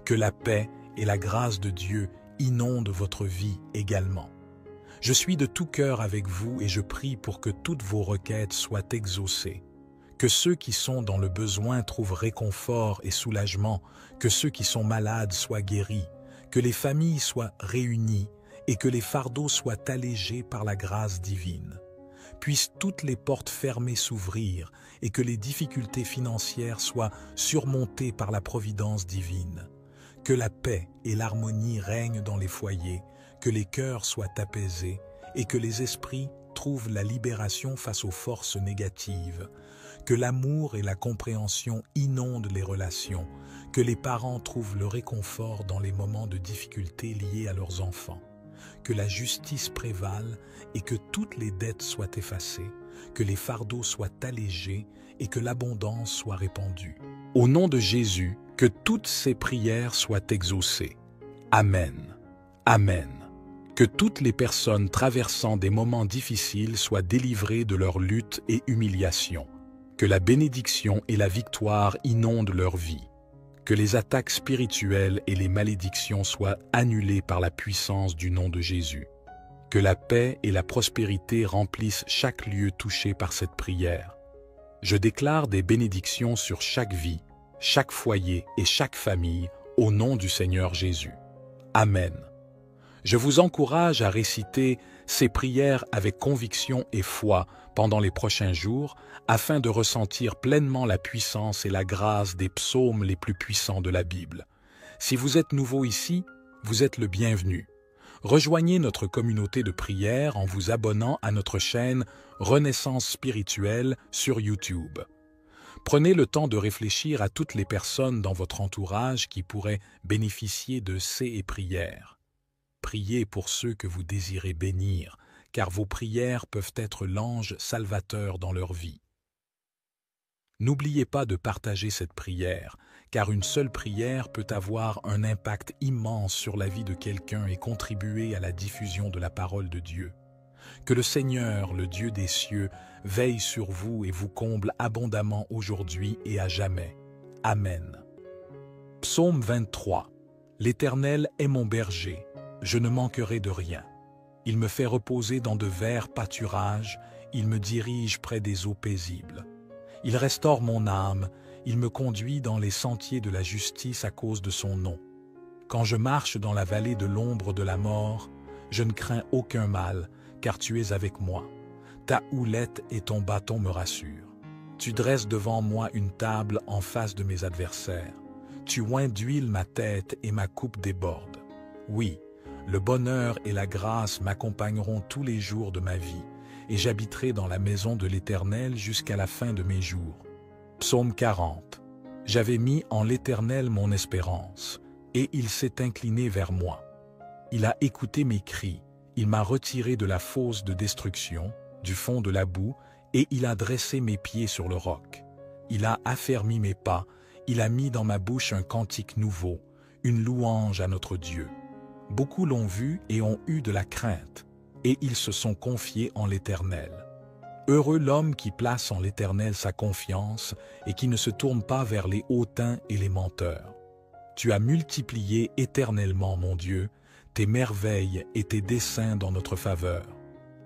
A: Que la paix et la grâce de Dieu inondent votre vie également. Je suis de tout cœur avec vous et je prie pour que toutes vos requêtes soient exaucées. Que ceux qui sont dans le besoin trouvent réconfort et soulagement, que ceux qui sont malades soient guéris, que les familles soient réunies et que les fardeaux soient allégés par la grâce divine. Puissent toutes les portes fermées s'ouvrir et que les difficultés financières soient surmontées par la providence divine. Que la paix et l'harmonie règnent dans les foyers, que les cœurs soient apaisés et que les esprits trouvent la libération face aux forces négatives. Que l'amour et la compréhension inondent les relations, que les parents trouvent le réconfort dans les moments de difficulté liés à leurs enfants. Que la justice prévale et que toutes les dettes soient effacées, que les fardeaux soient allégés et que l'abondance soit répandue. Au nom de Jésus, que toutes ces prières soient exaucées. Amen. Amen. Que toutes les personnes traversant des moments difficiles soient délivrées de leur lutte et humiliation. Que la bénédiction et la victoire inondent leur vie. Que les attaques spirituelles et les malédictions soient annulées par la puissance du nom de Jésus. Que la paix et la prospérité remplissent chaque lieu touché par cette prière. Je déclare des bénédictions sur chaque vie, chaque foyer et chaque famille au nom du Seigneur Jésus. Amen. Je vous encourage à réciter ces prières avec conviction et foi pendant les prochains jours afin de ressentir pleinement la puissance et la grâce des psaumes les plus puissants de la Bible. Si vous êtes nouveau ici, vous êtes le bienvenu. Rejoignez notre communauté de prière en vous abonnant à notre chaîne Renaissance spirituelle sur YouTube. Prenez le temps de réfléchir à toutes les personnes dans votre entourage qui pourraient bénéficier de ces prières. Priez pour ceux que vous désirez bénir, car vos prières peuvent être l'ange salvateur dans leur vie. N'oubliez pas de partager cette prière, car une seule prière peut avoir un impact immense sur la vie de quelqu'un et contribuer à la diffusion de la parole de Dieu. Que le Seigneur, le Dieu des cieux, veille sur vous et vous comble abondamment aujourd'hui et à jamais. Amen. Psaume 23. L'Éternel est mon berger, je ne manquerai de rien. Il me fait reposer dans de verts pâturages, il me dirige près des eaux paisibles. Il restaure mon âme, il me conduit dans les sentiers de la justice à cause de son nom. Quand je marche dans la vallée de l'ombre de la mort, je ne crains aucun mal, car tu es avec moi. Ta houlette et ton bâton me rassurent. Tu dresses devant moi une table en face de mes adversaires. Tu oins d'huile ma tête et ma coupe déborde. Oui, le bonheur et la grâce m'accompagneront tous les jours de ma vie, et j'habiterai dans la maison de l'Éternel jusqu'à la fin de mes jours. Psaume 40. J'avais mis en l'Éternel mon espérance, et il s'est incliné vers moi. Il a écouté mes cris, il m'a retiré de la fosse de destruction, du fond de la boue, et il a dressé mes pieds sur le roc. Il a affermi mes pas, il a mis dans ma bouche un cantique nouveau, une louange à notre Dieu. Beaucoup l'ont vu et ont eu de la crainte, et ils se sont confiés en l'Éternel. Heureux l'homme qui place en l'Éternel sa confiance et qui ne se tourne pas vers les hautains et les menteurs. Tu as multiplié éternellement, mon Dieu, tes merveilles et tes desseins dans notre faveur.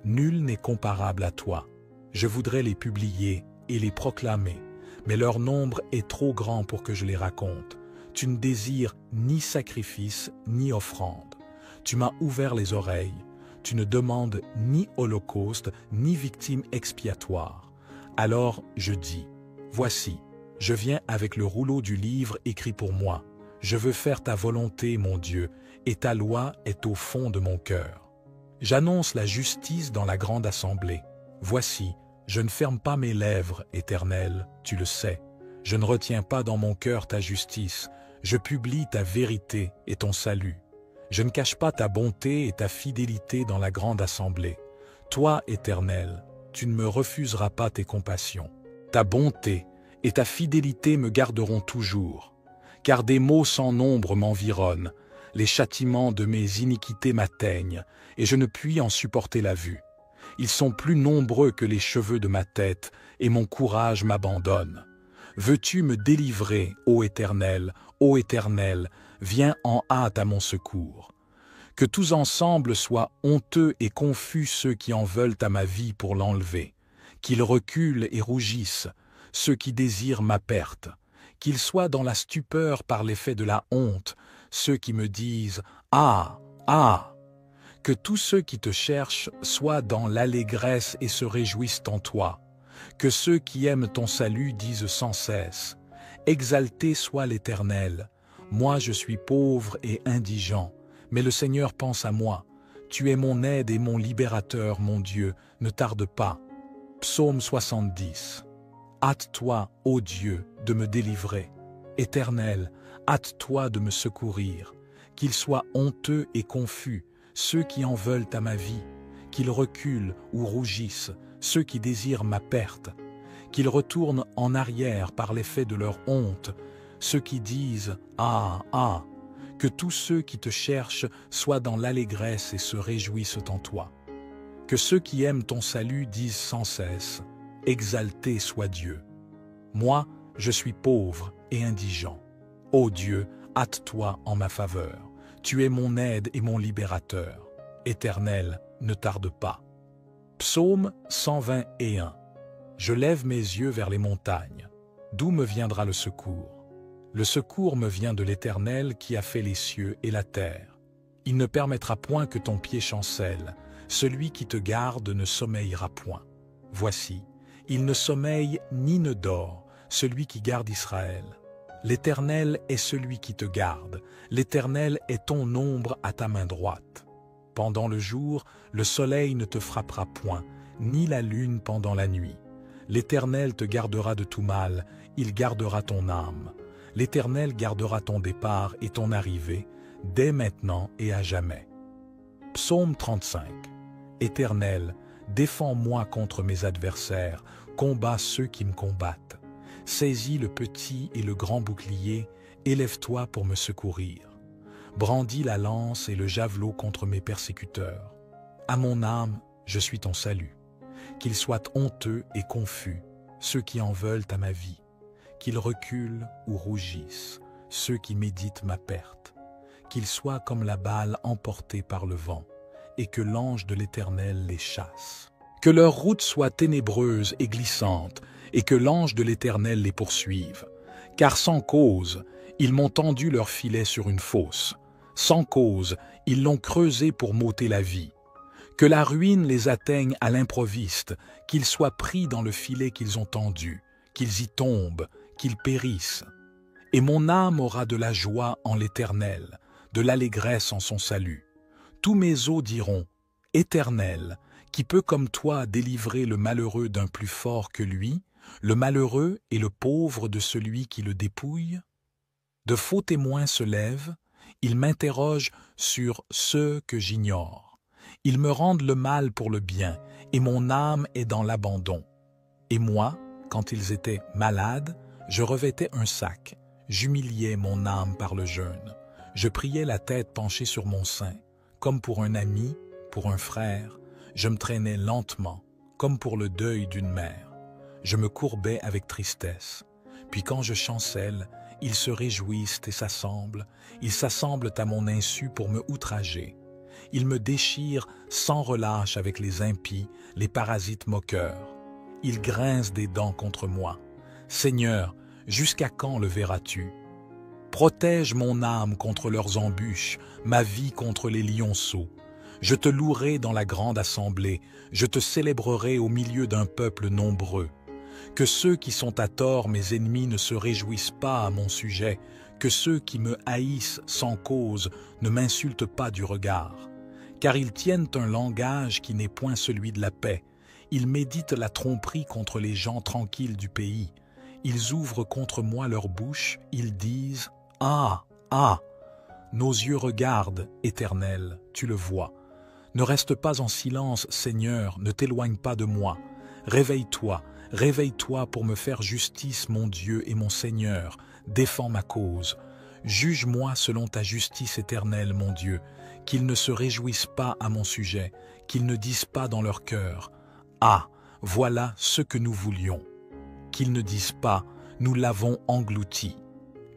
A: Nul n'est comparable à toi. Je voudrais les publier et les proclamer, mais leur nombre est trop grand pour que je les raconte. Tu ne désires ni sacrifice ni offrande. Tu m'as ouvert les oreilles. Tu ne demandes ni holocauste ni victime expiatoire. Alors je dis, voici, je viens avec le rouleau du livre écrit pour moi. Je veux faire ta volonté, mon Dieu, et ta loi est au fond de mon cœur. J'annonce la justice dans la grande assemblée. Voici, je ne ferme pas mes lèvres, Éternel, tu le sais. Je ne retiens pas dans mon cœur ta justice. Je publie ta vérité et ton salut. Je ne cache pas ta bonté et ta fidélité dans la grande assemblée. Toi, Éternel, tu ne me refuseras pas tes compassions. Ta bonté et ta fidélité me garderont toujours. Car des maux sans nombre m'environnent, les châtiments de mes iniquités m'atteignent, et je ne puis en supporter la vue. Ils sont plus nombreux que les cheveux de ma tête, et mon courage m'abandonne. Veux-tu me délivrer, ô Éternel, viens en hâte à mon secours. Que tous ensemble soient honteux et confus ceux qui en veulent à ma vie pour l'enlever, qu'ils reculent et rougissent, ceux qui désirent ma perte, qu'ils soient dans la stupeur par l'effet de la honte, ceux qui me disent « Ah, ah !» Que tous ceux qui te cherchent soient dans l'allégresse et se réjouissent en toi, que ceux qui aiment ton salut disent sans cesse « Exalté soit l'Éternel ! Moi je suis pauvre et indigent, mais le Seigneur pense à moi. Tu es mon aide et mon libérateur, mon Dieu, ne tarde pas. » Psaume 70. Hâte-toi, ô Dieu, de me délivrer. Éternel, hâte-toi de me secourir. Qu'ils soient honteux et confus, ceux qui en veulent à ma vie, qu'ils reculent ou rougissent, ceux qui désirent ma perte, qu'ils retournent en arrière par l'effet de leur honte, ceux qui disent « Ah, ah !» Que tous ceux qui te cherchent soient dans l'allégresse et se réjouissent en toi. Que ceux qui aiment ton salut disent sans cesse « Exalté soit Dieu !» Moi, je suis pauvre et indigent. Ô Dieu, hâte-toi en ma faveur. Tu es mon aide et mon libérateur. Éternel, ne tarde pas. Psaume 121. Je lève mes yeux vers les montagnes. D'où me viendra le secours? Le secours me vient de l'Éternel qui a fait les cieux et la terre. Il ne permettra point que ton pied chancelle. Celui qui te garde ne sommeillera point. Voici, il ne sommeille ni ne dort, celui qui garde Israël. L'Éternel est celui qui te garde. L'Éternel est ton ombre à ta main droite. Pendant le jour, le soleil ne te frappera point, ni la lune pendant la nuit. L'Éternel te gardera de tout mal, il gardera ton âme. L'Éternel gardera ton départ et ton arrivée, dès maintenant et à jamais. Psaume 35. Éternel, défends-moi contre mes adversaires, combats ceux qui me combattent. Saisis le petit et le grand bouclier, élève-toi pour me secourir. Brandis la lance et le javelot contre mes persécuteurs. À mon âme, je suis ton salut. Qu'ils soient honteux et confus, ceux qui en veulent à ma vie. Qu'ils reculent ou rougissent, ceux qui méditent ma perte. Qu'ils soient comme la balle emportée par le vent, et que l'ange de l'Éternel les chasse. Que leur route soit ténébreuse et glissante, et que l'ange de l'Éternel les poursuive. Car sans cause, ils m'ont tendu leur filet sur une fosse. Sans cause, ils l'ont creusé pour m'ôter la vie. Que la ruine les atteigne à l'improviste, qu'ils soient pris dans le filet qu'ils ont tendu, qu'ils y tombent, qu'ils périssent. Et mon âme aura de la joie en l'Éternel, de l'allégresse en son salut. Tous mes os diront, « Éternel, qui peut comme toi délivrer le malheureux d'un plus fort que lui, le malheureux et le pauvre de celui qui le dépouille ?» De faux témoins se lèvent, ils m'interrogent sur ceux que j'ignore. Ils me rendent le mal pour le bien, et mon âme est dans l'abandon. Et moi, quand ils étaient malades, je revêtais un sac, j'humiliais mon âme par le jeûne. Je priais la tête penchée sur mon sein, comme pour un ami, pour un frère. Je me traînais lentement, comme pour le deuil d'une mère. Je me courbais avec tristesse. Puis quand je chancelle, ils se réjouissent et s'assemblent. Ils s'assemblent à mon insu pour me outrager. Ils me déchirent sans relâche avec les impies, les parasites moqueurs. Ils grincent des dents contre moi. Seigneur, jusqu'à quand le verras-tu? Protège mon âme contre leurs embûches, ma vie contre les lionceaux. Je te louerai dans la grande assemblée, je te célébrerai au milieu d'un peuple nombreux. Que ceux qui sont à tort mes ennemis ne se réjouissent pas à mon sujet, que ceux qui me haïssent sans cause ne m'insultent pas du regard. Car ils tiennent un langage qui n'est point celui de la paix. Ils méditent la tromperie contre les gens tranquilles du pays. Ils ouvrent contre moi leur bouche, ils disent « Ah, ah !» Nos yeux regardent, Éternel, tu le vois. Ne reste pas en silence, Seigneur, ne t'éloigne pas de moi. Réveille-toi, réveille-toi pour me faire justice, mon Dieu et mon Seigneur. Défends ma cause. Juge-moi selon ta justice éternelle, mon Dieu. Qu'ils ne se réjouissent pas à mon sujet, qu'ils ne disent pas dans leur cœur « Ah, voilà ce que nous voulions ». Qu'ils ne disent pas « Nous l'avons englouti ».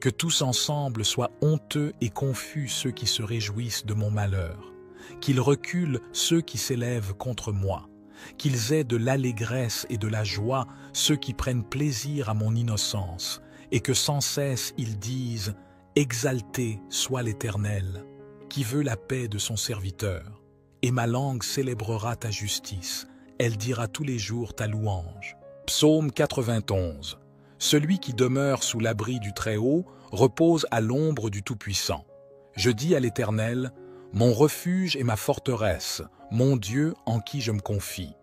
A: Que tous ensemble soient honteux et confus ceux qui se réjouissent de mon malheur. Qu'ils reculent ceux qui s'élèvent contre moi. Qu'ils aient de l'allégresse et de la joie ceux qui prennent plaisir à mon innocence, et que sans cesse ils disent « Exalté soit l'Éternel ». Qui veut la paix de son serviteur, et ma langue célébrera ta justice, elle dira tous les jours ta louange. Psaume 91. Celui qui demeure sous l'abri du Très-Haut repose à l'ombre du Tout-Puissant. Je dis à l'Éternel, mon refuge et ma forteresse, mon Dieu en qui je me confie.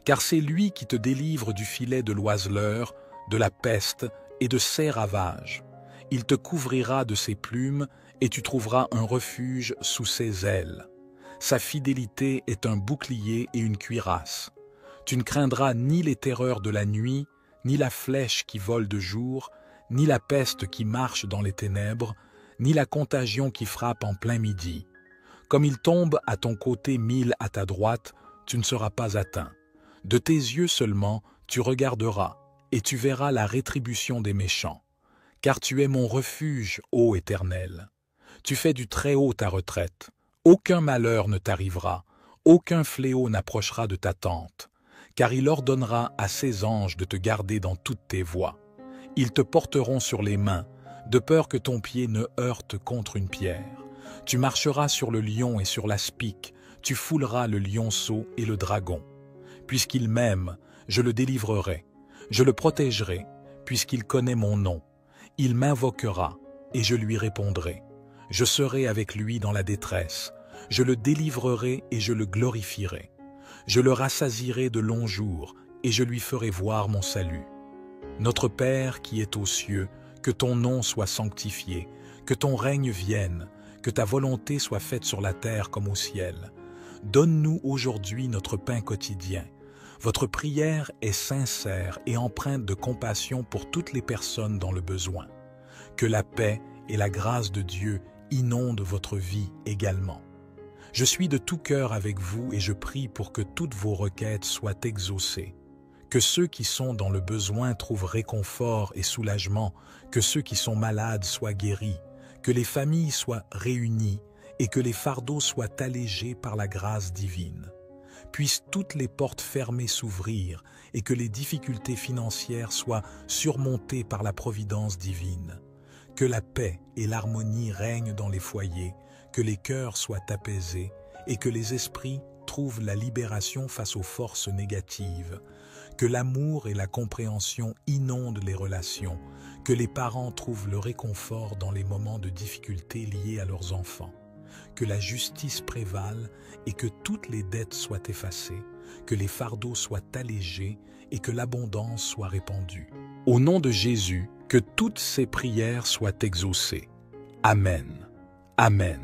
A: Car c'est lui qui te délivre du filet de l'oiseleur, de la peste et de ses ravages. Il te couvrira de ses plumes, et tu trouveras un refuge sous ses ailes. Sa fidélité est un bouclier et une cuirasse. Tu ne craindras ni les terreurs de la nuit, ni la flèche qui vole de jour, ni la peste qui marche dans les ténèbres, ni la contagion qui frappe en plein midi. Comme il tombe à ton côté 1000 à ta droite, tu ne seras pas atteint. De tes yeux seulement, tu regarderas, et tu verras la rétribution des méchants. Car tu es mon refuge, ô Éternel. Tu fais du Très-Haut ta retraite. Aucun malheur ne t'arrivera, aucun fléau n'approchera de ta tente, car il ordonnera à ses anges de te garder dans toutes tes voies. Ils te porteront sur les mains, de peur que ton pied ne heurte contre une pierre. Tu marcheras sur le lion et sur l'aspic, tu fouleras le lionceau et le dragon. Puisqu'il m'aime, je le délivrerai, je le protégerai, puisqu'il connaît mon nom. Il m'invoquera, et je lui répondrai. Je serai avec lui dans la détresse. Je le délivrerai et je le glorifierai. Je le rassasierai de longs jours et je lui ferai voir mon salut. Notre Père qui es aux cieux, que ton nom soit sanctifié, que ton règne vienne, que ta volonté soit faite sur la terre comme au ciel. Donne-nous aujourd'hui notre pain quotidien. Votre prière est sincère et empreinte de compassion pour toutes les personnes dans le besoin. Que la paix et la grâce de Dieu inondent votre vie également. Je suis de tout cœur avec vous et je prie pour que toutes vos requêtes soient exaucées. Que ceux qui sont dans le besoin trouvent réconfort et soulagement, que ceux qui sont malades soient guéris, que les familles soient réunies et que les fardeaux soient allégés par la grâce divine. Puissent toutes les portes fermées s'ouvrir et que les difficultés financières soient surmontées par la providence divine. Que la paix et l'harmonie règnent dans les foyers, que les cœurs soient apaisés et que les esprits trouvent la libération face aux forces négatives, que l'amour et la compréhension inondent les relations, que les parents trouvent le réconfort dans les moments de difficulté liés à leurs enfants, que la justice prévale et que toutes les dettes soient effacées, que les fardeaux soient allégés et que l'abondance soit répandue. Au nom de Jésus, que toutes ces prières soient exaucées. Amen. Amen.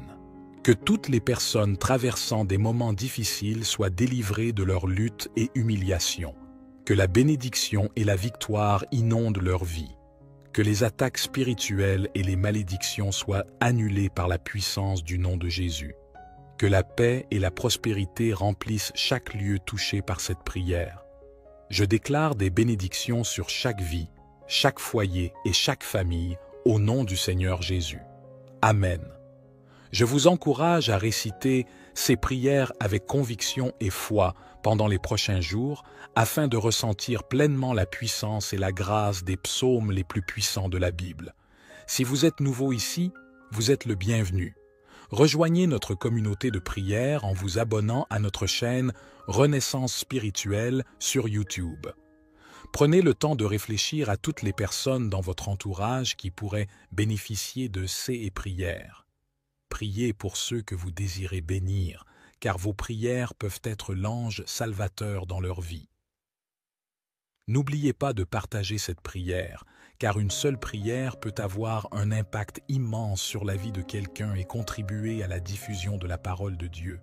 A: Que toutes les personnes traversant des moments difficiles soient délivrées de leur lutte et humiliation. Que la bénédiction et la victoire inondent leur vie. Que les attaques spirituelles et les malédictions soient annulées par la puissance du nom de Jésus. Que la paix et la prospérité remplissent chaque lieu touché par cette prière. Je déclare des bénédictions sur chaque vie, chaque foyer et chaque famille au nom du Seigneur Jésus. Amen. Je vous encourage à réciter ces prières avec conviction et foi pendant les prochains jours afin de ressentir pleinement la puissance et la grâce des psaumes les plus puissants de la Bible. Si vous êtes nouveau ici, vous êtes le bienvenu. Rejoignez notre communauté de prière en vous abonnant à notre chaîne Renaissance spirituelle sur YouTube. Prenez le temps de réfléchir à toutes les personnes dans votre entourage qui pourraient bénéficier de ces prières. Priez pour ceux que vous désirez bénir, car vos prières peuvent être l'ange salvateur dans leur vie. N'oubliez pas de partager cette prière, car une seule prière peut avoir un impact immense sur la vie de quelqu'un et contribuer à la diffusion de la parole de Dieu.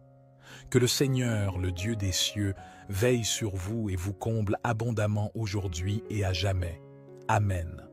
A: Que le Seigneur, le Dieu des cieux, veille sur vous et vous comble abondamment aujourd'hui et à jamais. Amen.